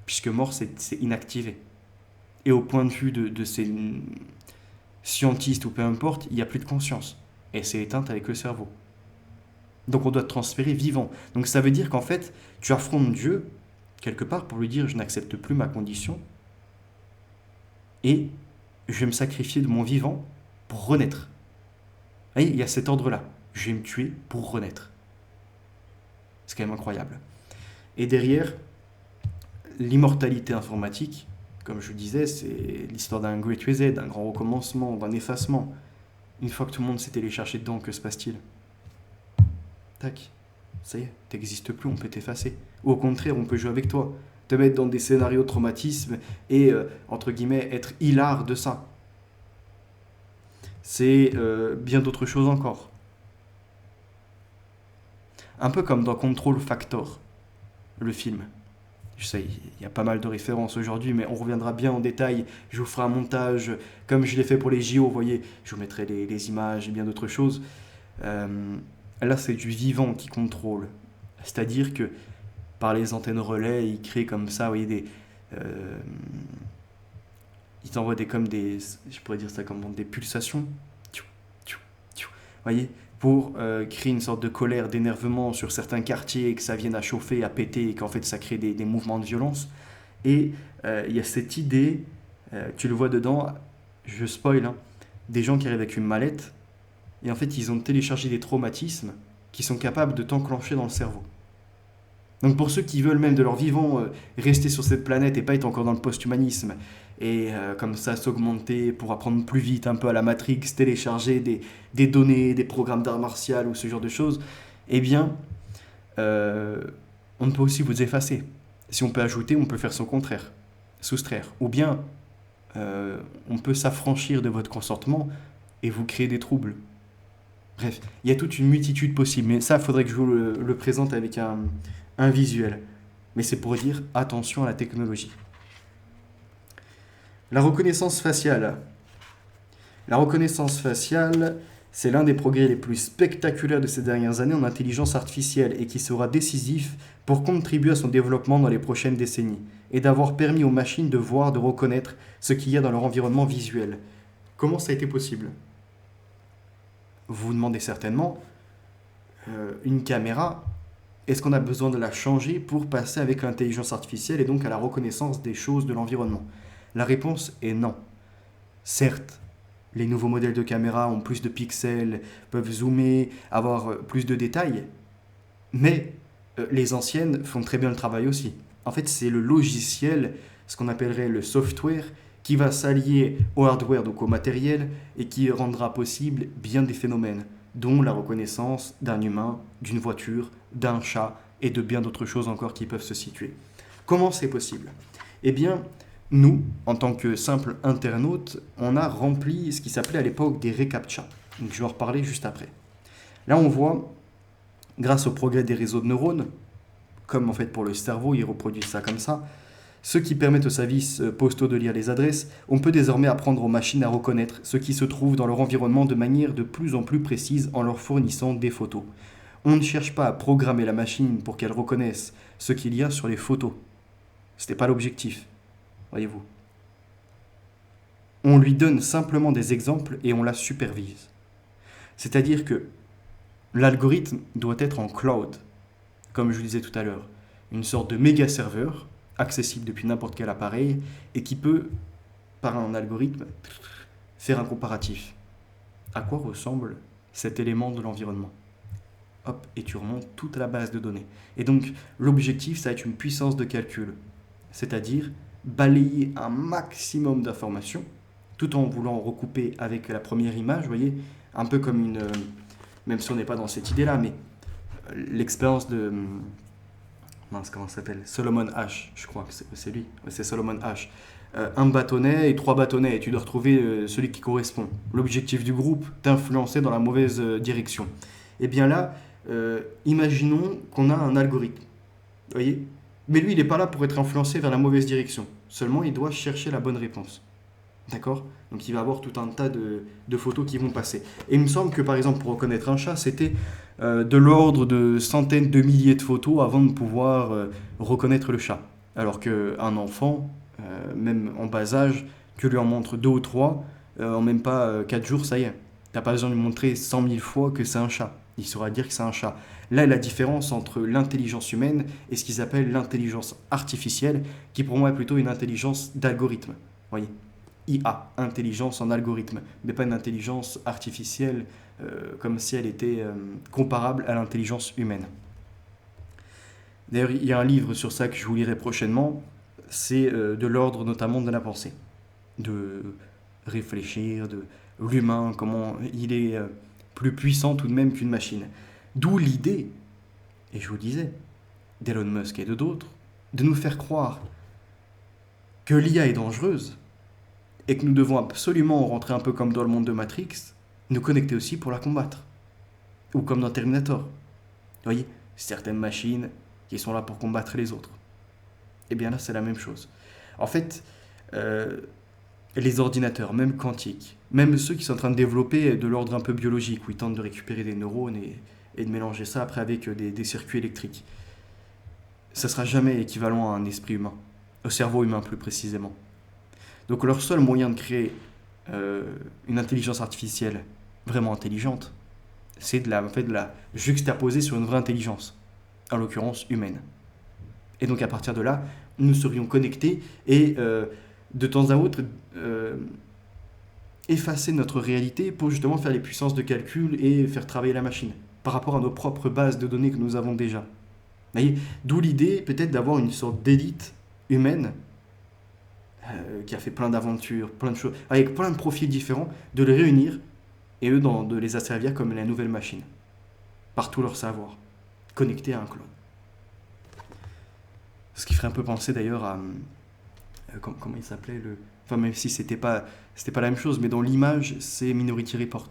puisque mort, c'est inactivé. Et au point de vue de ces scientistes ou peu importe, il n'y a plus de conscience. Et c'est éteinte avec le cerveau. Donc on doit te transférer vivant. Donc ça veut dire qu'en fait, tu affrontes Dieu, quelque part, pour lui dire « je n'accepte plus ma condition, et je vais me sacrifier de mon vivant pour renaître. » Vous voyez, il y a cet ordre-là. Je vais me tuer pour renaître. C'est quand même incroyable. Et derrière, l'immortalité informatique, comme je disais, c'est l'histoire d'un great reset, d'un grand recommencement, d'un effacement. Une fois que tout le monde s'est téléchargé dedans, que se passe-t-il ? Tac, ça y est, t'existes plus, on peut t'effacer. Ou au contraire, on peut jouer avec toi, te mettre dans des scénarios de traumatisme et, entre guillemets, être hilar de ça. C'est bien d'autres choses encore. Un peu comme dans Control Factor, le film. Je sais, il y a pas mal de références aujourd'hui, mais on reviendra bien en détail. Je vous ferai un montage, comme je l'ai fait pour les JO, vous voyez. Je vous mettrai les images et bien d'autres choses. Là, c'est du vivant qui contrôle. C'est-à-dire que par les antennes relais, il crée comme ça, vous voyez, il t'envoie comme des, je pourrais dire ça comme des pulsations. Vous voyez, pour créer une sorte de colère, d'énervement sur certains quartiers, et que ça vienne à chauffer, à péter, et qu'en fait ça crée des mouvements de violence. Et il y a cette idée, tu le vois dedans, je spoil, hein, des gens qui arrivent avec une mallette, et en fait ils ont téléchargé des traumatismes qui sont capables de t'enclencher dans le cerveau. Donc pour ceux qui veulent même de leur vivant rester sur cette planète et pas être encore dans le post-humanisme, et comme ça s'augmenter pour apprendre plus vite un peu à la Matrix, télécharger des données, des programmes d'art martial ou ce genre de choses, eh bien, on peut aussi vous effacer. Si on peut ajouter, on peut faire son contraire, soustraire. Ou bien, on peut s'affranchir de votre consentement et vous créez des troubles. Bref, il y a toute une multitude possible, mais ça, il faudrait que je vous le présente avec un visuel. Mais c'est pour dire attention à la technologie. La reconnaissance faciale. La reconnaissance faciale, c'est l'un des progrès les plus spectaculaires de ces dernières années en intelligence artificielle et qui sera décisif pour contribuer à son développement dans les prochaines décennies et d'avoir permis aux machines de voir, de reconnaître ce qu'il y a dans leur environnement visuel. Comment ça a été possible ? Vous vous demandez certainement, une caméra, est-ce qu'on a besoin de la changer pour passer avec l'intelligence artificielle et donc à la reconnaissance des choses de l'environnement ? La réponse est non. Certes, les nouveaux modèles de caméra ont plus de pixels, peuvent zoomer, avoir plus de détails, mais les anciennes font très bien le travail aussi. En fait, c'est le logiciel, ce qu'on appellerait le software, qui va s'allier au hardware, donc au matériel, et qui rendra possible bien des phénomènes, dont la reconnaissance d'un humain, d'une voiture, d'un chat, et de bien d'autres choses encore qui peuvent se situer. Comment c'est possible ? Eh bien, nous, en tant que simples internautes, on a rempli ce qui s'appelait à l'époque des reCAPTCHA. Donc je vais en reparler juste après. Là, on voit, grâce au progrès des réseaux de neurones, comme en fait pour le cerveau, ils reproduisent ça comme ça, ceux qui permettent aux services postaux de lire les adresses, on peut désormais apprendre aux machines à reconnaître ce qui se trouve dans leur environnement de manière de plus en plus précise en leur fournissant des photos. On ne cherche pas à programmer la machine pour qu'elle reconnaisse ce qu'il y a sur les photos. Ce n'était pas l'objectif, voyez-vous. On lui donne simplement des exemples et on la supervise. C'est-à-dire que l'algorithme doit être en cloud, comme je le disais tout à l'heure, une sorte de méga serveur accessible depuis n'importe quel appareil et qui peut, par un algorithme, faire un comparatif. À quoi ressemble cet élément de l'environnement ? Hop, et tu remontes toute la base de données. Et donc, l'objectif, ça va être une puissance de calcul, c'est-à-dire balayer un maximum d'informations, tout en voulant recouper avec la première image, vous voyez, un peu comme une... même si on n'est pas dans cette idée-là, mais l'expérience de... mince, comment ça s'appelle ? Solomon Asch, je crois que c'est lui. C'est Solomon Asch. Un bâtonnet et 3 bâtonnets, et tu dois retrouver celui qui correspond. L'objectif du groupe, t'influencer dans la mauvaise direction. Et bien là, imaginons qu'on a un algorithme. Vous voyez ? Mais lui, il n'est pas là pour être influencé vers la mauvaise direction. Seulement, il doit chercher la bonne réponse. D'accord ? Donc il va avoir tout un tas de photos qui vont passer. Et il me semble que par exemple pour reconnaître un chat, c'était de l'ordre de centaines de milliers de photos avant de pouvoir reconnaître le chat. Alors qu'un enfant, même en bas âge, que lui en montre 2 ou 3, en même pas 4 jours, ça y est. T'as pas besoin de lui montrer 100 000 fois que c'est un chat. Il saura dire que c'est un chat. Là est la différence entre l'intelligence humaine et ce qu'ils appellent l'intelligence artificielle, qui pour moi est plutôt une intelligence d'algorithme. Voyez ? IA, intelligence en algorithme, mais pas une intelligence artificielle comme si elle était comparable à l'intelligence humaine. D'ailleurs, il y a un livre sur ça que je vous lirai prochainement, c'est de l'ordre notamment de la pensée, de réfléchir, de l'humain, comment il est plus puissant tout de même qu'une machine. D'où l'idée, et je vous disais, d'Elon Musk et de d'autres, de nous faire croire que l'IA est dangereuse, et que nous devons absolument rentrer un peu comme dans le monde de Matrix, nous connecter aussi pour la combattre. Ou comme dans Terminator. Vous voyez, certaines machines qui sont là pour combattre les autres. Et bien là, c'est la même chose. En fait, les ordinateurs, même quantiques, même ceux qui sont en train de développer de l'ordre un peu biologique, où ils tentent de récupérer des neurones et de mélanger ça après avec des circuits électriques, ça ne sera jamais équivalent à un esprit humain, au cerveau humain plus précisément. Donc leur seul moyen de créer une intelligence artificielle vraiment intelligente, c'est de la juxtaposer sur une vraie intelligence, en l'occurrence humaine. Et donc à partir de là, nous serions connectés et de temps à autre effacer notre réalité pour justement faire les puissances de calcul et faire travailler la machine par rapport à nos propres bases de données que nous avons déjà. Vous voyez ? D'où l'idée peut-être d'avoir une sorte d'élite humaine qui a fait plein d'aventures, plein de choses, avec plein de profils différents, de les réunir et eux de les asservir comme la nouvelle machine, par tout leur savoir, connectés à un cloud. Ce qui ferait un peu penser d'ailleurs à comment il s'appelait Enfin, même si c'était pas la même chose, mais dans l'image, c'est Minority Report.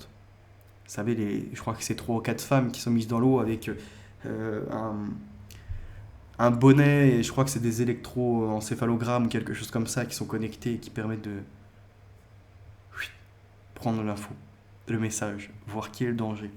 Vous savez, je crois que c'est 3 ou 4 femmes qui sont mises dans l'eau avec un bonnet, et je crois que c'est des électroencéphalogrammes, quelque chose comme ça, qui sont connectés et qui permettent de prendre l'info, le message, voir qui est le danger.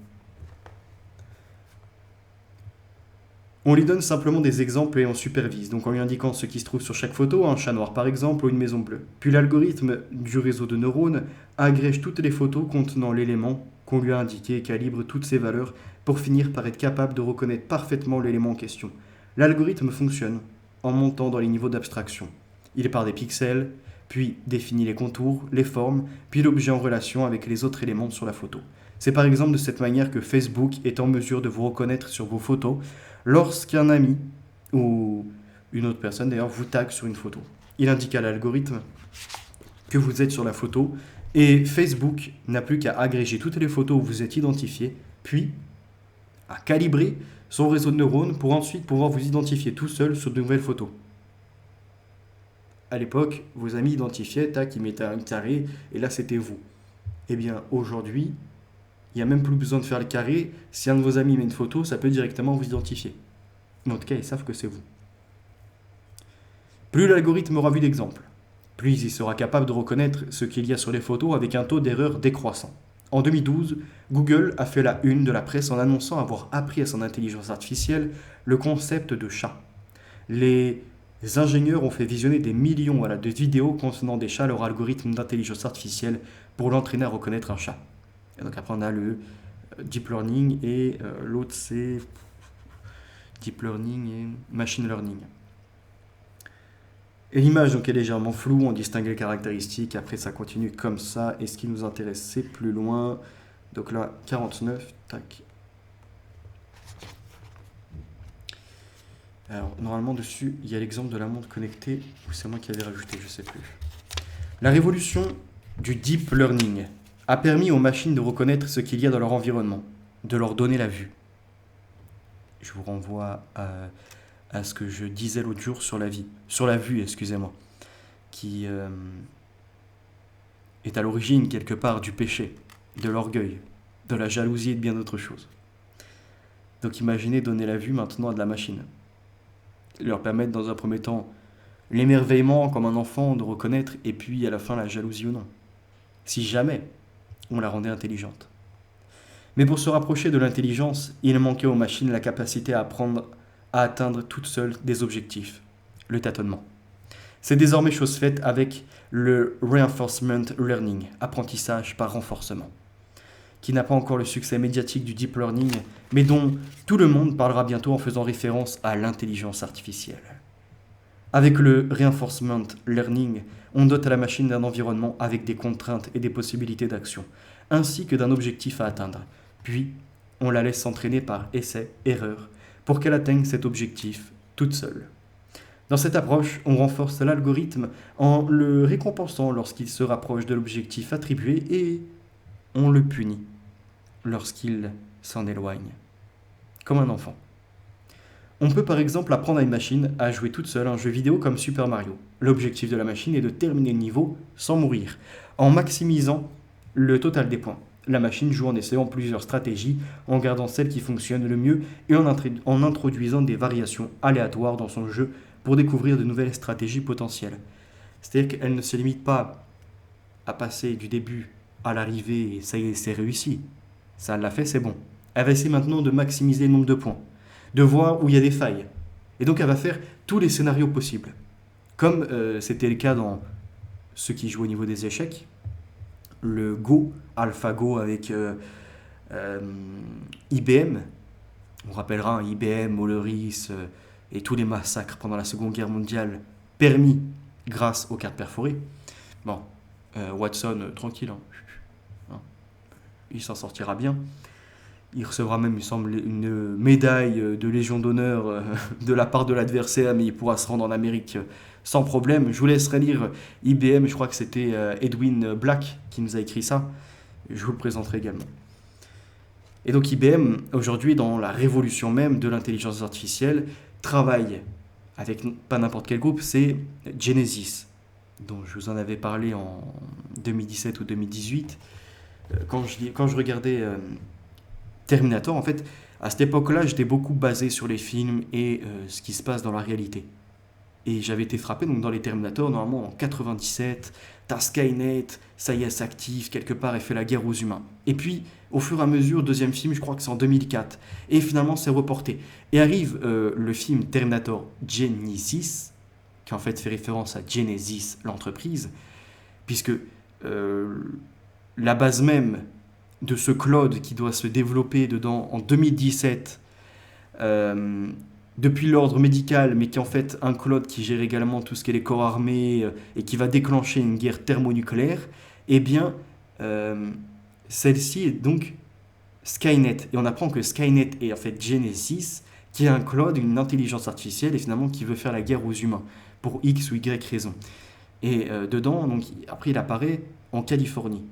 On lui donne simplement des exemples et on supervise, donc en lui indiquant ce qui se trouve sur chaque photo, un chat noir par exemple ou une maison bleue. Puis l'algorithme du réseau de neurones agrège toutes les photos contenant l'élément qu'on lui a indiqué et calibre toutes ses valeurs pour finir par être capable de reconnaître parfaitement l'élément en question. L'algorithme fonctionne en montant dans les niveaux d'abstraction. Il part des pixels, puis définit les contours, les formes, puis l'objet en relation avec les autres éléments sur la photo. C'est par exemple de cette manière que Facebook est en mesure de vous reconnaître sur vos photos lorsqu'un ami ou une autre personne d'ailleurs vous tag sur une photo. Il indique à l'algorithme que vous êtes sur la photo et Facebook n'a plus qu'à agréger toutes les photos où vous êtes identifié, puis à calibrer son réseau de neurones pour ensuite pouvoir vous identifier tout seul sur de nouvelles photos. À l'époque, vos amis identifiaient, tac, ils mettaient un carré, et là c'était vous. Eh bien, aujourd'hui, il n'y a même plus besoin de faire le carré. Si un de vos amis met une photo, ça peut directement vous identifier. En tout cas, ils savent que c'est vous. Plus l'algorithme aura vu d'exemples, plus il sera capable de reconnaître ce qu'il y a sur les photos avec un taux d'erreur décroissant. En 2012, Google a fait la une de la presse en annonçant avoir appris à son intelligence artificielle le concept de chat. Les ingénieurs ont fait visionner des millions de vidéos contenant des chats à leur algorithme d'intelligence artificielle pour l'entraîner à reconnaître un chat. Et donc après on a le deep learning et l'autre c'est deep learning et machine learning. Et l'image donc est légèrement floue, on distingue les caractéristiques, après ça continue comme ça, et ce qui nous intéresse c'est plus loin. Donc là 49, tac. Alors normalement dessus il y a l'exemple de la montre connectée, ou c'est moi qui l'avais rajouté, je sais plus. La révolution du deep learning a permis aux machines de reconnaître ce qu'il y a dans leur environnement, de leur donner la vue. Je vous renvoie à ce que je disais l'autre jour sur la vue, qui est à l'origine quelque part du péché, de l'orgueil, de la jalousie et de bien d'autres choses. Donc imaginez donner la vue maintenant à de la machine. Leur permettre dans un premier temps l'émerveillement comme un enfant de reconnaître, et puis à la fin la jalousie ou non. Si jamais on la rendait intelligente. Mais pour se rapprocher de l'intelligence, il manquait aux machines la capacité à apprendre à atteindre toutes seules des objectifs, le tâtonnement. C'est désormais chose faite avec le reinforcement learning, apprentissage par renforcement, qui n'a pas encore le succès médiatique du deep learning, mais dont tout le monde parlera bientôt en faisant référence à l'intelligence artificielle. Avec le reinforcement learning, on dote la machine d'un environnement avec des contraintes et des possibilités d'action, ainsi que d'un objectif à atteindre. Puis, on la laisse s'entraîner par essai, erreur, pour qu'elle atteigne cet objectif toute seule. Dans cette approche, on renforce l'algorithme en le récompensant lorsqu'il se rapproche de l'objectif attribué et on le punit lorsqu'il s'en éloigne, comme un enfant. On peut par exemple apprendre à une machine à jouer toute seule un jeu vidéo comme Super Mario. L'objectif de la machine est de terminer le niveau sans mourir, en maximisant le total des points. La machine joue en essayant plusieurs stratégies, en gardant celle qui fonctionne le mieux et en introduisant des variations aléatoires dans son jeu pour découvrir de nouvelles stratégies potentielles. C'est-à-dire qu'elle ne se limite pas à passer du début à l'arrivée et ça y est, c'est réussi. Ça l'a fait, c'est bon. Elle va essayer maintenant de maximiser le nombre de points, de voir où il y a des failles. Et donc elle va faire tous les scénarios possibles. Comme c'était le cas dans ceux qui jouent au niveau des échecs, le Go, AlphaGo avec IBM. On rappellera IBM, Mauloris et tous les massacres pendant la Seconde Guerre mondiale permis grâce aux cartes perforées. Bon, Watson, tranquille, hein. Il s'en sortira bien. Il recevra même, il semble, une médaille de Légion d'honneur de la part de l'adversaire, mais il pourra se rendre en Amérique sans problème. Je vous laisserai lire IBM, je crois que c'était Edwin Black qui nous a écrit ça. Je vous le présenterai également. Et donc IBM, aujourd'hui, dans la révolution même de l'intelligence artificielle, travaille avec pas n'importe quel groupe, c'est Genesis. dont je vous en avais parlé en 2017 ou 2018, quand je regardais Terminator, en fait, à cette époque-là, j'étais beaucoup basé sur les films et ce qui se passe dans la réalité. Et j'avais été frappé, donc dans les Terminator, normalement en 97, t'as Skynet, ça y est, s'active quelque part et fait la guerre aux humains. Et puis, au fur et à mesure, deuxième film, je crois que c'est en 2004. Et finalement, c'est reporté. Et arrive le film Terminator Genesis, qui en fait fait référence à Genesis, l'entreprise, puisque euh, la base même de ce Claude qui doit se développer dedans en 2017, euh, depuis l'ordre médical, mais qui est en fait un Claude qui gère également tout ce qui est les corps armés et qui va déclencher une guerre thermonucléaire, eh bien, euh, celle-ci est donc Skynet. Et on apprend que Skynet est en fait Genesis, qui est un Claude, une intelligence artificielle, et finalement qui veut faire la guerre aux humains, pour X ou Y raison. Et dedans, donc, après, il apparaît en Californie.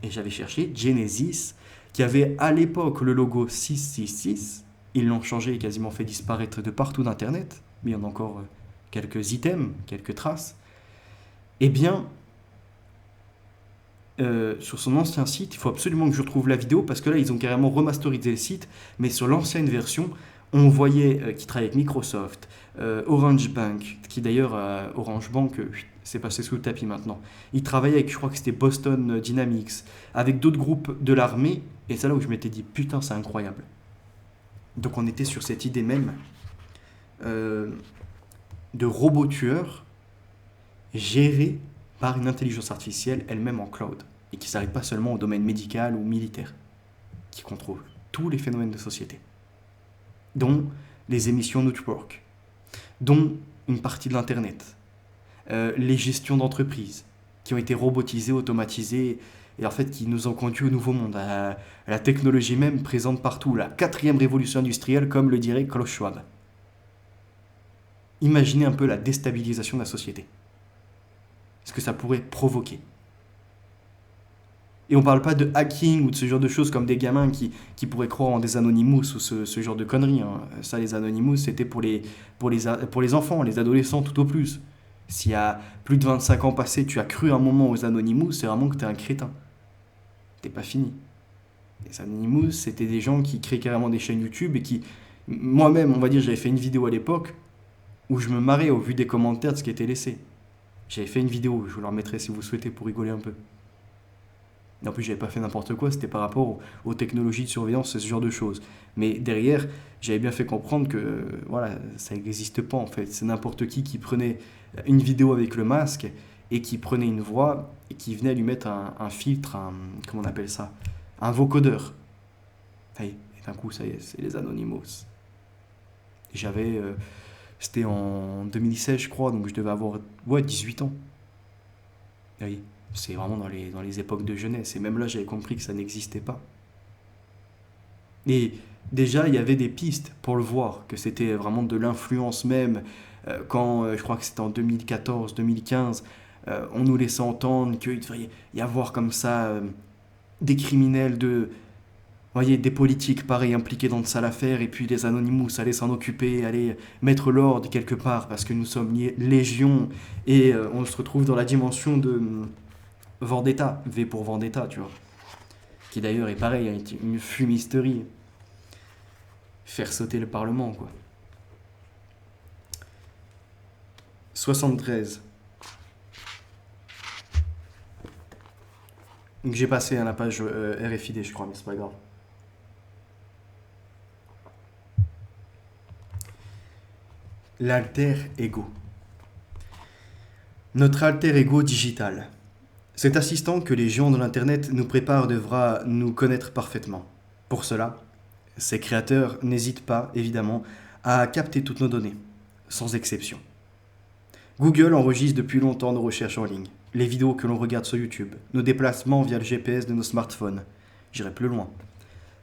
Et j'avais cherché Genesis, qui avait à l'époque le logo 666. Ils l'ont changé et quasiment fait disparaître de partout d'Internet. Mais il y en a encore quelques items, quelques traces. Eh bien, sur son ancien site, il faut absolument que je retrouve la vidéo parce que là, ils ont carrément remasterisé le site. Mais sur l'ancienne version, on voyait qu'ils travaillaient avec Microsoft, Orange Bank, qui d'ailleurs, Orange Bank, c'est passé sous le tapis maintenant. Ils travaillaient avec, je crois que c'était Boston Dynamics, avec d'autres groupes de l'armée. Et c'est là où je m'étais dit, putain, c'est incroyable. Donc on était sur cette idée même euh, de robots tueurs gérés par une intelligence artificielle elle-même en cloud et qui ne s'arrête pas seulement au domaine médical ou militaire, qui contrôle tous les phénomènes de société, dont les émissions network, dont une partie de l'Internet, les gestions d'entreprises qui ont été robotisées, automatisées et en fait qui nous ont conduit au nouveau monde, à la technologie même présente partout, la quatrième révolution industrielle comme le dirait Klaus Schwab. Imaginez un peu la déstabilisation de la société. Ce que ça pourrait provoquer. Et on ne parle pas de hacking ou de ce genre de choses comme des gamins qui pourraient croire en des Anonymous ou ce genre de conneries. Hein. Ça, les Anonymous, c'était pour les enfants, les adolescents tout au plus. S'il y a plus de 25 ans passés, tu as cru un moment aux Anonymous, c'est vraiment que tu es un crétin. T'es pas fini. Les Anonymous, c'était des gens qui créaient carrément des chaînes YouTube et qui... Moi-même, on va dire, j'avais fait une vidéo à l'époque où je me marrais au vu des commentaires de ce qui était laissé. J'avais fait une vidéo, je vous la remettrai si vous souhaitez pour rigoler un peu. Et en plus, j'avais pas fait n'importe quoi, c'était par rapport aux technologies de surveillance et ce genre de choses. Mais derrière, j'avais bien fait comprendre que voilà, ça n'existe pas en fait. C'est n'importe qui prenait une vidéo avec le masque et qui prenait une voix et qui venait lui mettre un filtre, comment on appelle ça, un vocodeur. Et d'un coup, ça y est, c'est les Anonymous. Et c'était en 2016, je crois, donc je devais avoir 18 ans. Oui, c'est vraiment dans les époques de jeunesse. Et même là, j'avais compris que ça n'existait pas. Et déjà, il y avait des pistes pour le voir, que c'était vraiment de l'influence même. Quand, je crois que c'était en 2014-2015, on nous laissait entendre qu'il devrait y avoir comme ça des criminels voyez, des politiques pareil impliqués dans de sales affaires, et puis les Anonymous allaient s'en occuper, allaient mettre l'ordre quelque part, parce que nous sommes légion, et on se retrouve dans la dimension de Vendetta, V pour Vendetta, tu vois. Qui d'ailleurs est pareil, hein, une fumisterie. Faire sauter le Parlement, quoi. 73. Donc j'ai passé à la page RFID, je crois, mais c'est pas grave. L'alter ego. Notre alter ego digital. Cet assistant que les géants de l'Internet nous préparent devra nous connaître parfaitement. Pour cela, ses créateurs n'hésitent pas, évidemment, à capter toutes nos données, sans exception. Google enregistre depuis longtemps nos recherches en ligne, les vidéos que l'on regarde sur YouTube, nos déplacements via le GPS de nos smartphones. J'irai plus loin.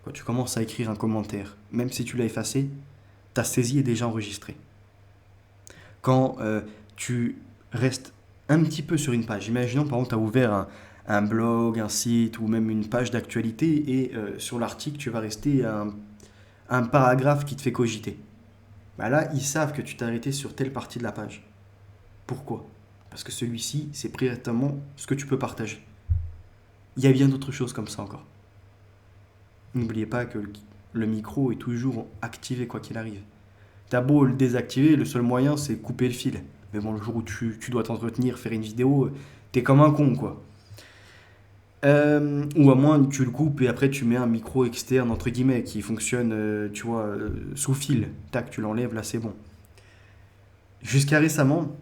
Quand tu commences à écrire un commentaire, même si tu l'as effacé, ta saisie est déjà enregistrée. Quand tu restes un petit peu sur une page, imaginons par exemple tu as ouvert un blog, un site ou même une page d'actualité et sur l'article tu vas rester un paragraphe qui te fait cogiter. Bah là, ils savent que tu t'es arrêté sur telle partie de la page. Pourquoi ? Parce que celui-ci, c'est précisément ce que tu peux partager. Il y a bien d'autres choses comme ça encore. N'oubliez pas que le micro est toujours activé quoi qu'il arrive. T'as beau le désactiver, le seul moyen c'est couper le fil. Mais bon, le jour où tu dois t'entretenir, faire une vidéo, t'es comme un con quoi. Ou à moins tu le coupes et après tu mets un micro externe entre guillemets qui fonctionne, tu vois, sous fil. Tac, tu l'enlèves, là c'est bon. Jusqu'à récemment,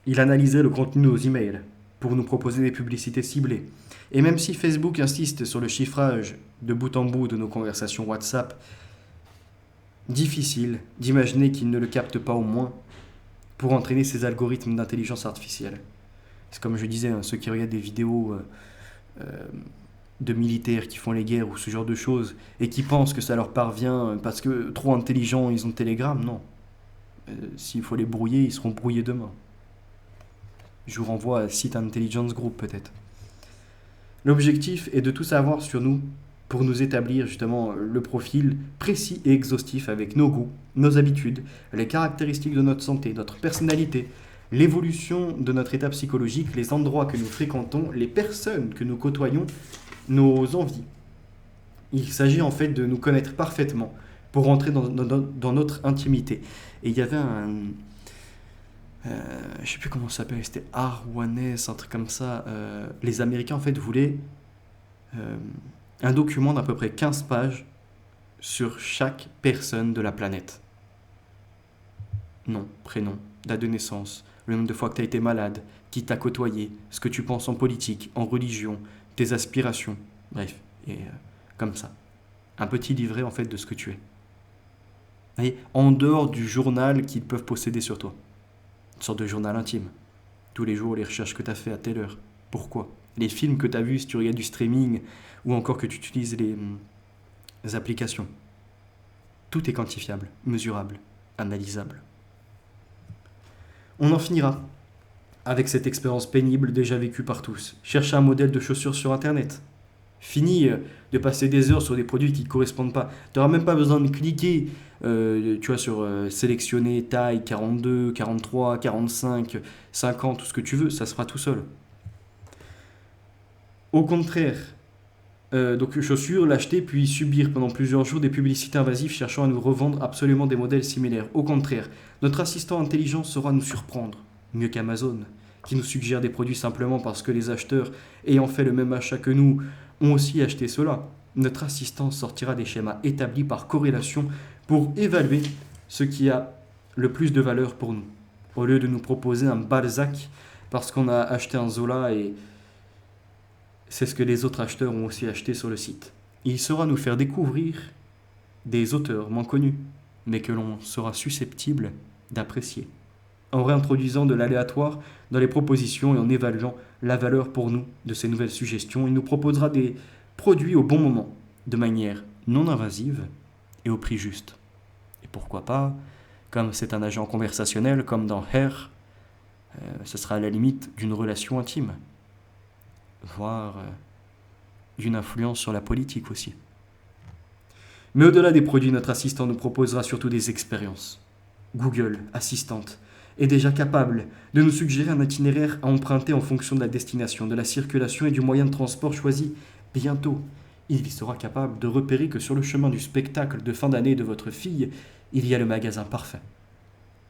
il analysait le contenu de nos emails pour nous proposer des publicités ciblées. Et même si Facebook insiste sur le chiffrage de bout en bout de nos conversations WhatsApp, difficile d'imaginer qu'il ne le capte pas au moins pour entraîner ces algorithmes d'intelligence artificielle. C'est comme je disais, ceux qui regardent des vidéos de militaires qui font les guerres ou ce genre de choses et qui pensent que ça leur parvient parce que trop intelligents, ils ont Telegram, non. S'il faut les brouiller, ils seront brouillés demain. Je vous renvoie à Site Intelligence Group peut-être. L'objectif est de tout savoir sur nous pour nous établir justement le profil précis et exhaustif avec nos goûts, nos habitudes, les caractéristiques de notre santé, notre personnalité, l'évolution de notre état psychologique, les endroits que nous fréquentons, les personnes que nous côtoyons, nos envies. Il s'agit en fait de nous connaître parfaitement pour rentrer dans notre intimité. Et il y avait je sais plus comment ça s'appelle, c'était Arwanes, un truc comme ça. Les Américains en fait voulaient un document d'à peu près 15 pages sur chaque personne de la planète. Nom, prénom, date de naissance, le nombre de fois que tu as été malade, qui t'a côtoyé, ce que tu penses en politique, en religion, tes aspirations, bref, et comme ça. Un petit livret en fait de ce que tu es. Et en dehors du journal qu'ils peuvent posséder sur toi. Une sorte de journal intime. Tous les jours, les recherches que tu as fait à telle heure. Pourquoi? Les films que tu as vus si tu regardes du streaming ou encore que tu utilises les applications. Tout est quantifiable, mesurable, analysable. On en finira avec cette expérience pénible déjà vécue par tous. Cherchez un modèle de chaussures sur Internet. Fini de passer des heures sur des produits qui ne correspondent pas. Tu n'auras même pas besoin de cliquer tu vois, sur sélectionner taille 42, 43, 45, 50, tout ce que tu veux, ça se fera tout seul. Au contraire, donc chaussures, l'acheter puis subir pendant plusieurs jours des publicités invasives cherchant à nous revendre absolument des modèles similaires. Au contraire, notre assistant intelligent saura nous surprendre, mieux qu'Amazon, qui nous suggère des produits simplement parce que les acheteurs ayant fait le même achat que nous ont aussi acheté cela. Notre assistant sortira des schémas établis par corrélation pour évaluer ce qui a le plus de valeur pour nous. Au lieu de nous proposer un Balzac parce qu'on a acheté un Zola et c'est ce que les autres acheteurs ont aussi acheté sur le site. Il saura nous faire découvrir des auteurs moins connus, mais que l'on sera susceptible d'apprécier. En réintroduisant de l'aléatoire dans les propositions et en évaluant la valeur pour nous de ces nouvelles suggestions, il nous proposera des produits au bon moment, de manière non invasive et au prix juste. Et pourquoi pas, comme c'est un agent conversationnel, comme dans Hair, ce sera à la limite d'une relation intime, voire d'une influence sur la politique aussi. Mais au-delà des produits, notre assistant nous proposera surtout des expériences. Google Assistant est déjà capable de nous suggérer un itinéraire à emprunter en fonction de la destination, de la circulation et du moyen de transport choisi. Bientôt, il sera capable de repérer que sur le chemin du spectacle de fin d'année de votre fille, il y a le magasin parfait.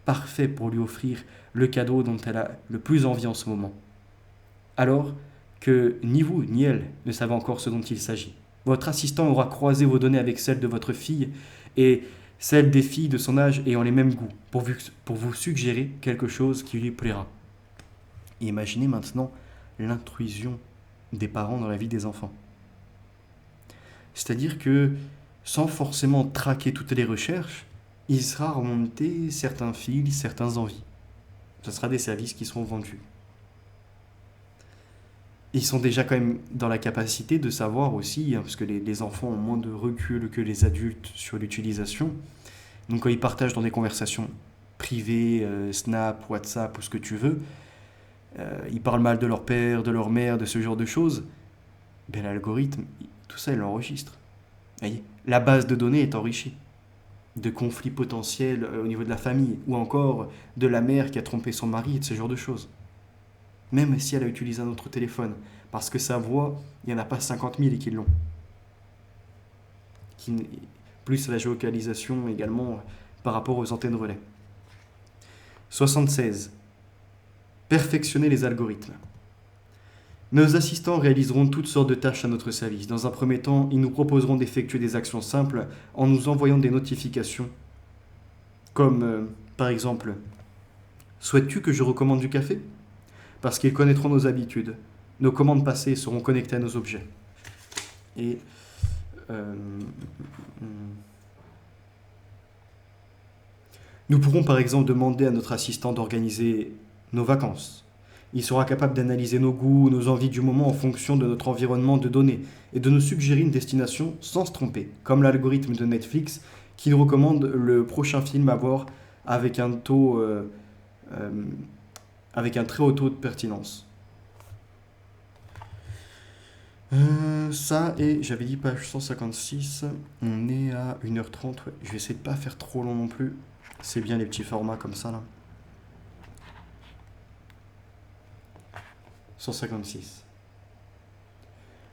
Parfait pour lui offrir le cadeau dont elle a le plus envie en ce moment. Alors que ni vous ni elle ne savez encore ce dont il s'agit. Votre assistant aura croisé vos données avec celles de votre fille et celles des filles de son âge ayant les mêmes goûts pour vous suggérer quelque chose qui lui plaira. Imaginez maintenant l'intrusion des parents dans la vie des enfants. C'est-à-dire que, sans forcément traquer toutes les recherches, il sera remonté certains fils, certaines envies. Ce sera des services qui seront vendus. Ils sont déjà quand même dans la capacité de savoir aussi, parce que les enfants ont moins de recul que les adultes sur l'utilisation. Donc quand ils partagent dans des conversations privées, Snap, WhatsApp ou ce que tu veux, ils parlent mal de leur père, de leur mère, de ce genre de choses, ben l'algorithme, tout ça, il l'enregistre. Voyez, la base de données est enrichie de conflits potentiels au niveau de la famille, ou encore de la mère qui a trompé son mari, et de ce genre de choses. même si elle a utilisé un autre téléphone. Parce que sa voix, il n'y en a pas 50 000 qui l'ont. Plus la géolocalisation également par rapport aux antennes relais. 76. Perfectionner les algorithmes. Nos assistants réaliseront toutes sortes de tâches à notre service. Dans un premier temps, ils nous proposeront d'effectuer des actions simples en nous envoyant des notifications. Comme, par exemple, souhaites-tu que je recommande du café ? Parce qu'ils connaîtront nos habitudes. Nos commandes passées seront connectées à nos objets. Et nous pourrons par exemple demander à notre assistant d'organiser nos vacances. Il sera capable d'analyser nos goûts, nos envies du moment en fonction de notre environnement de données et de nous suggérer une destination sans se tromper, comme l'algorithme de Netflix qui nous recommande le prochain film à voir avec un très haut taux de pertinence. Ça, et j'avais dit page 156, on est à 1h30, ouais. Je vais essayer de pas faire trop long non plus. C'est bien les petits formats comme ça là. 156.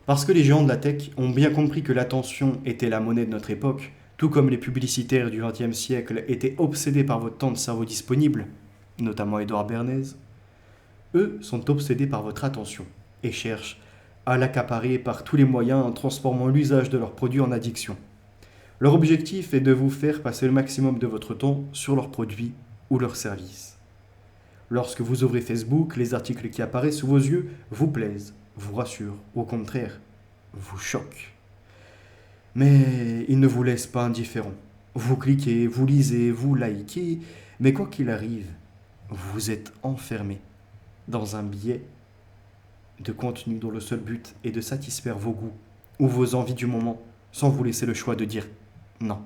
Parce que les géants de la tech ont bien compris que l'attention était la monnaie de notre époque, tout comme les publicitaires du XXe siècle étaient obsédés par votre temps de cerveau disponible, notamment Édouard Bernays, eux sont obsédés par votre attention et cherchent à l'accaparer par tous les moyens en transformant l'usage de leurs produits en addiction. Leur objectif est de vous faire passer le maximum de votre temps sur leurs produits ou leurs services. Lorsque vous ouvrez Facebook, les articles qui apparaissent sous vos yeux vous plaisent, vous rassurent, ou au contraire, vous choquent. Mais ils ne vous laissent pas indifférent. Vous cliquez, vous lisez, vous likez, mais quoi qu'il arrive, vous êtes enfermé dans un biais de contenu dont le seul but est de satisfaire vos goûts ou vos envies du moment sans vous laisser le choix de dire non.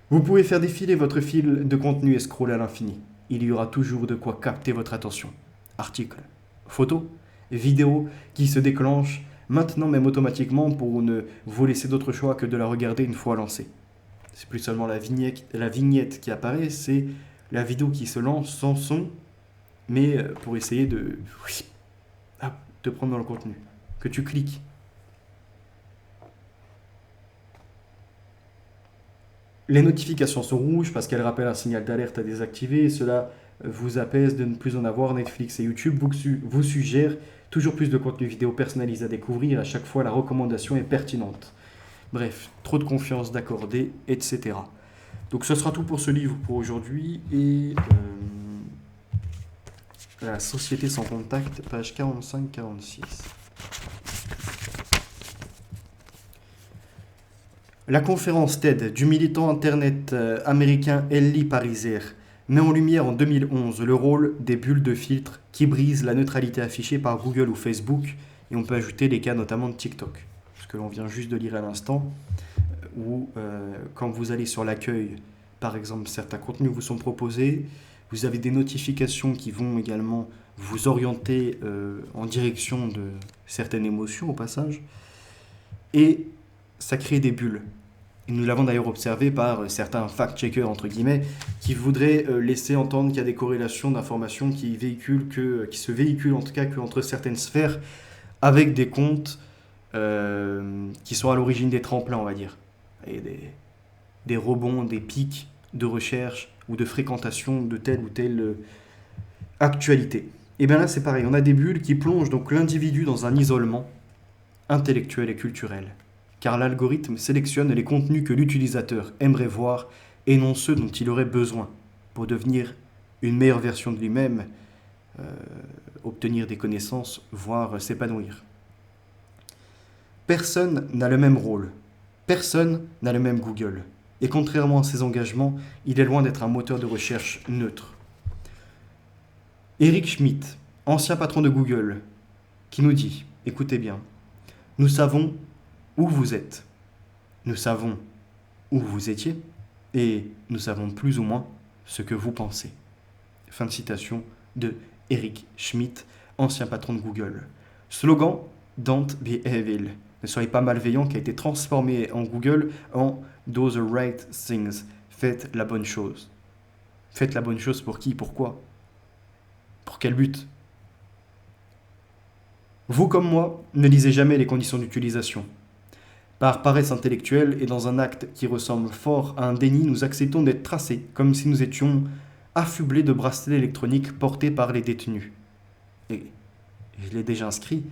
Vous pouvez faire défiler votre fil de contenu et scroller à l'infini. Il y aura toujours de quoi capter votre attention. Articles, photos, vidéos qui se déclenchent maintenant même automatiquement pour ne vous laisser d'autre choix que de la regarder une fois lancée. C'est plus seulement la vignette qui apparaît, c'est la vidéo qui se lance sans son, mais pour essayer de te prendre dans le contenu, que tu cliques. Les notifications sont rouges parce qu'elles rappellent un signal d'alerte à désactiver et cela vous apaise de ne plus en avoir. Netflix et YouTube vous suggèrent toujours plus de contenu vidéo personnalisé à découvrir. À chaque fois, la recommandation est pertinente. Bref, trop de confiance d'accorder, etc. Donc ce sera tout pour ce livre pour aujourd'hui et la société sans contact, page 45-46. La conférence TED du militant internet américain Ellie Pariser met en lumière en 2011 le rôle des bulles de filtre qui brisent la neutralité affichée par Google ou Facebook, et on peut ajouter les cas notamment de TikTok, ce que l'on vient juste de lire à l'instant, où quand vous allez sur l'accueil, par exemple, certains contenus vous sont proposés, vous avez des notifications qui vont également vous orienter en direction de certaines émotions au passage, et ça crée des bulles. Et nous l'avons d'ailleurs observé par certains fact-checkers, entre guillemets, qui voudraient laisser entendre qu'il y a des corrélations d'informations qui se véhiculent en tout cas qu'entre certaines sphères, avec des comptes qui sont à l'origine des tremplins, on va dire. Et des rebonds, des pics de recherche ou de fréquentation de telle ou telle actualité. Et bien là, c'est pareil, on a des bulles qui plongent donc l'individu dans un isolement intellectuel et culturel. Car l'algorithme sélectionne les contenus que l'utilisateur aimerait voir et non ceux dont il aurait besoin pour devenir une meilleure version de lui-même, obtenir des connaissances, voire s'épanouir. Personne n'a le même rôle, personne n'a le même Google. Et contrairement à ses engagements, il est loin d'être un moteur de recherche neutre. Eric Schmidt, ancien patron de Google, qui nous dit, écoutez bien, nous savons où vous êtes. Nous savons où vous étiez et nous savons plus ou moins ce que vous pensez. Fin de citation de Eric Schmidt, ancien patron de Google. Slogan Don't be evil. Ne soyez pas malveillant, qui a été transformé en Google en Do the right things. Faites la bonne chose. Faites la bonne chose pour qui? Pourquoi? Pour quel but? Vous comme moi, ne lisez jamais les conditions d'utilisation. Par paresse intellectuelle et dans un acte qui ressemble fort à un déni, nous acceptons d'être tracés, comme si nous étions affublés de bracelets électroniques portés par les détenus. Et je l'ai déjà inscrit,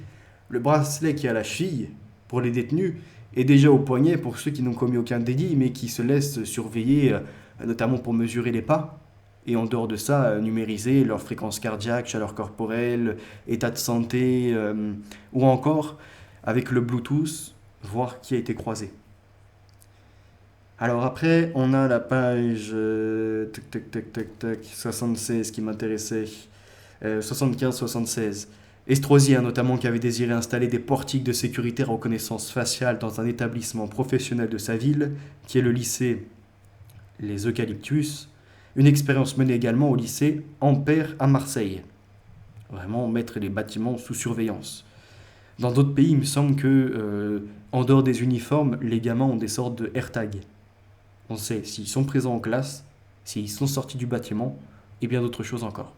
le bracelet qui est à la cheville, pour les détenus, est déjà au poignet pour ceux qui n'ont commis aucun délit, mais qui se laissent surveiller, notamment pour mesurer les pas, et en dehors de ça, numériser leur fréquence cardiaque, chaleur corporelle, état de santé, ou encore, avec le Bluetooth, voir qui a été croisé. Alors après, on a la page 76 qui m'intéressait, 75-76. Estrosi, notamment, qui avait désiré installer des portiques de sécurité à reconnaissance faciale dans un établissement professionnel de sa ville, qui est le lycée Les Eucalyptus. Une expérience menée également au lycée Ampère à Marseille. Vraiment mettre les bâtiments sous surveillance. Dans d'autres pays, il me semble que, en dehors des uniformes, les gamins ont des sortes de AirTags. On sait s'ils sont présents en classe, s'ils sont sortis du bâtiment, et bien d'autres choses encore.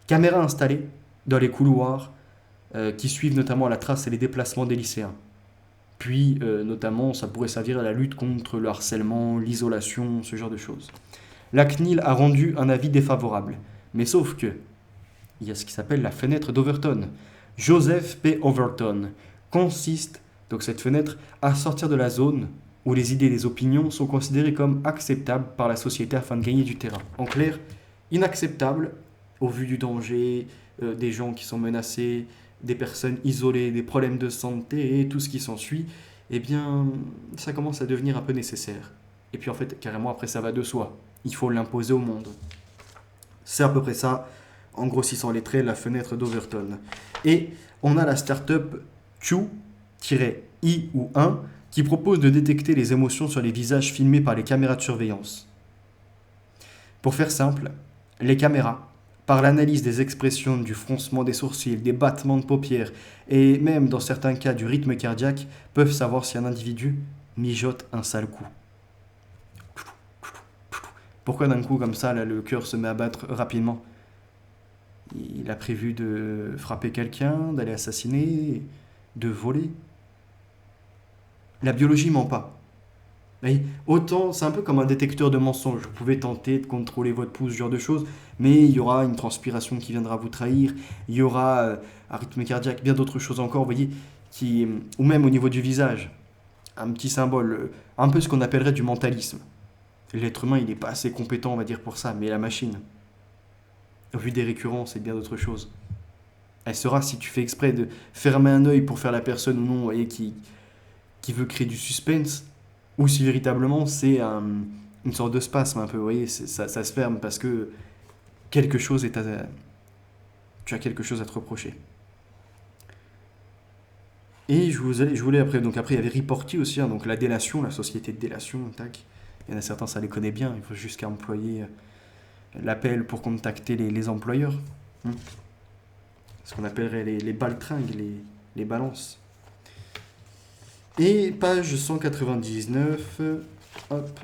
Caméras installées dans les couloirs qui suivent notamment la trace et les déplacements des lycéens. Puis, notamment, ça pourrait servir à la lutte contre le harcèlement, l'isolation, ce genre de choses. La CNIL a rendu un avis défavorable. Mais sauf que, il y a ce qui s'appelle la fenêtre d'Overton. Joseph P. Overton consiste, donc cette fenêtre, à sortir de la zone où les idées et les opinions sont considérées comme acceptables par la société afin de gagner du terrain. En clair, inacceptable au vu du danger, des gens qui sont menacés, des personnes isolées, des problèmes de santé et tout ce qui s'ensuit, eh bien, ça commence à devenir un peu nécessaire. Et puis en fait, carrément, après, ça va de soi. Il faut l'imposer au monde. C'est à peu près ça, en grossissant les traits, la fenêtre d'Overton. Et on a la start-up Q-I ou 1 qui propose de détecter les émotions sur les visages filmés par les caméras de surveillance. Pour faire simple, les caméras, par l'analyse des expressions, du froncement des sourcils, des battements de paupières et même dans certains cas du rythme cardiaque, peuvent savoir si un individu mijote un sale coup. Pourquoi d'un coup comme ça, là, le cœur se met à battre rapidement ? Il a prévu de frapper quelqu'un, d'aller assassiner, de voler. La biologie ment pas. Et autant, c'est un peu comme un détecteur de mensonges. Vous pouvez tenter de contrôler votre pouce, ce genre de choses, mais il y aura une transpiration qui viendra vous trahir, il y aura un rythme cardiaque, bien d'autres choses encore, vous voyez, ou même au niveau du visage. Un petit symbole, un peu ce qu'on appellerait du mentalisme. L'être humain, il n'est pas assez compétent, on va dire, pour ça, mais la machine, au vu des récurrences et bien d'autres choses, elle saura si tu fais exprès de fermer un œil pour faire la personne ou non, et qui veut créer du suspense, ou si véritablement c'est une sorte de spasme un peu, vous voyez, ça se ferme parce que quelque chose tu as quelque chose à te reprocher. Et je voulais après, donc après il y avait Reporty aussi, donc la délation, la société de délation, tac. Il y en a certains, ça les connaît bien, il faut juste qu'à employer l'appel pour contacter les employeurs. Ce qu'on appellerait les baltringues, les balances. Et page 199, hop.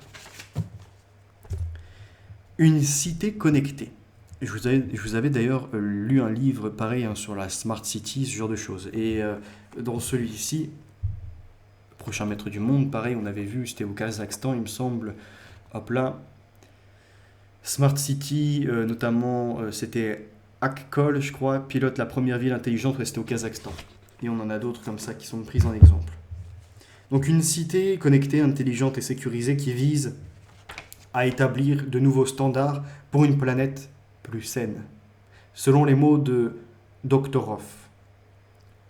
Une cité connectée. Je vous avais d'ailleurs lu un livre pareil sur la Smart City, ce genre de choses. Et dans celui-ci, Prochain maître du monde, pareil, on avait vu, c'était au Kazakhstan, il me semble. Hop là. Smart City, notamment, c'était Akkol, je crois, pilote la première ville intelligente, c'était au Kazakhstan. Et on en a d'autres comme ça qui sont prises en exemple. Donc une cité connectée, intelligente et sécurisée qui vise à établir de nouveaux standards pour une planète plus saine. Selon les mots de Doktorov,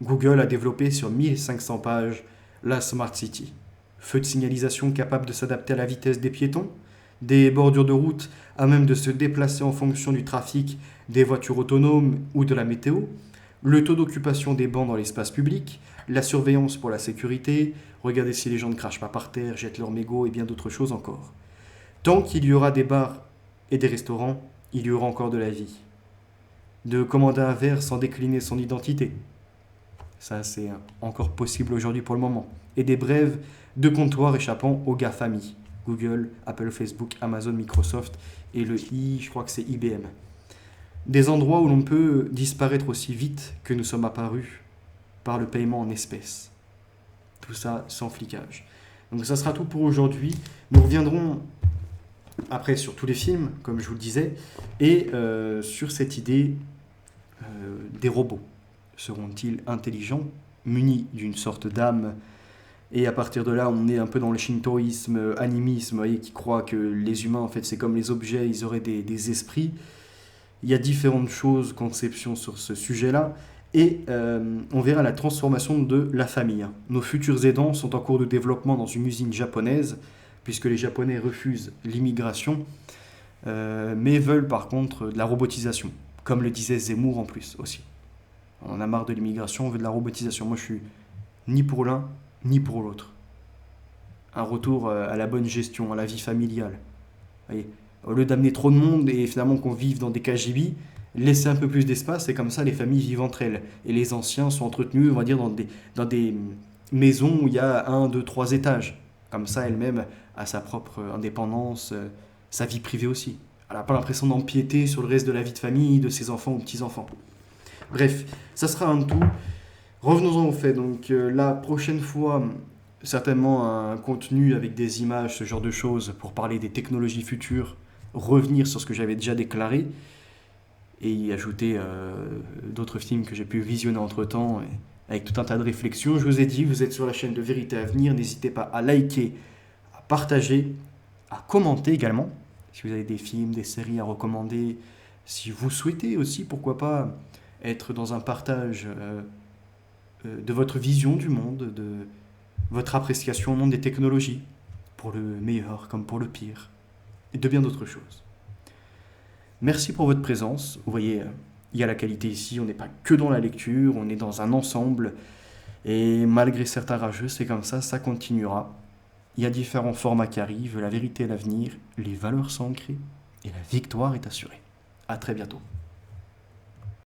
Google a développé sur 1500 pages la Smart City. Feux de signalisation capable de s'adapter à la vitesse des piétons, des bordures de route à même de se déplacer en fonction du trafic, des voitures autonomes ou de la météo, le taux d'occupation des bancs dans l'espace public, la surveillance pour la sécurité, regarder si les gens ne crachent pas par terre, jettent leurs mégots et bien d'autres choses encore. Tant qu'il y aura des bars et des restaurants, il y aura encore de la vie. De commander un verre sans décliner son identité. Ça, c'est encore possible aujourd'hui pour le moment. Et des brèves de comptoir échappant aux GAFAMI. Google, Apple, Facebook, Amazon, Microsoft et je crois que c'est IBM. Des endroits où l'on peut disparaître aussi vite que nous sommes apparus par le paiement en espèces. Tout ça sans flicage. Donc ça sera tout pour aujourd'hui. Nous reviendrons après sur tous les films, comme je vous le disais, et sur cette idée des robots. Seront-ils intelligents, munis d'une sorte d'âme? Et à partir de là, on est un peu dans le shintoïsme, animisme, vous voyez, qui croit que les humains, en fait, c'est comme les objets, ils auraient des esprits. Il y a différentes choses, conceptions sur ce sujet-là. Et on verra la transformation de la famille. Nos futurs aidants sont en cours de développement dans une usine japonaise, puisque les Japonais refusent l'immigration, mais veulent par contre de la robotisation, comme le disait Zemmour en plus aussi. On en a marre de l'immigration, on veut de la robotisation. Moi, je suis ni pour l'un, ni pour l'autre. Un retour à la bonne gestion, à la vie familiale. Vous voyez, au lieu d'amener trop de monde et finalement qu'on vive dans des KGB, laisser un peu plus d'espace et comme ça les familles vivent entre elles. Et les anciens sont entretenus, on va dire, dans des maisons où il y a 1, 2, 3 étages. Comme ça, elle-même a sa propre indépendance, sa vie privée aussi. Elle n'a pas l'impression d'empiéter sur le reste de la vie de famille, de ses enfants ou petits-enfants. Bref, ça sera un tout. Revenons-en au fait. Donc la prochaine fois, certainement un contenu avec des images, ce genre de choses, pour parler des technologies futures, revenir sur ce que j'avais déjà déclaré, et y ajouter d'autres films que j'ai pu visionner entre-temps, avec tout un tas de réflexions. Je vous ai dit, vous êtes sur la chaîne de Vérité à venir, n'hésitez pas à liker, à partager, à commenter également, si vous avez des films, des séries à recommander, si vous souhaitez aussi, pourquoi pas, être dans un partage de votre vision du monde, de votre appréciation au monde des technologies, pour le meilleur comme pour le pire, et de bien d'autres choses. Merci pour votre présence. Vous voyez, il y a la qualité ici, on n'est pas que dans la lecture, on est dans un ensemble, et malgré certains rageux, c'est comme ça continuera. Il y a différents formats qui arrivent, la vérité est l'avenir, les valeurs sont ancrées, et la victoire est assurée. À très bientôt.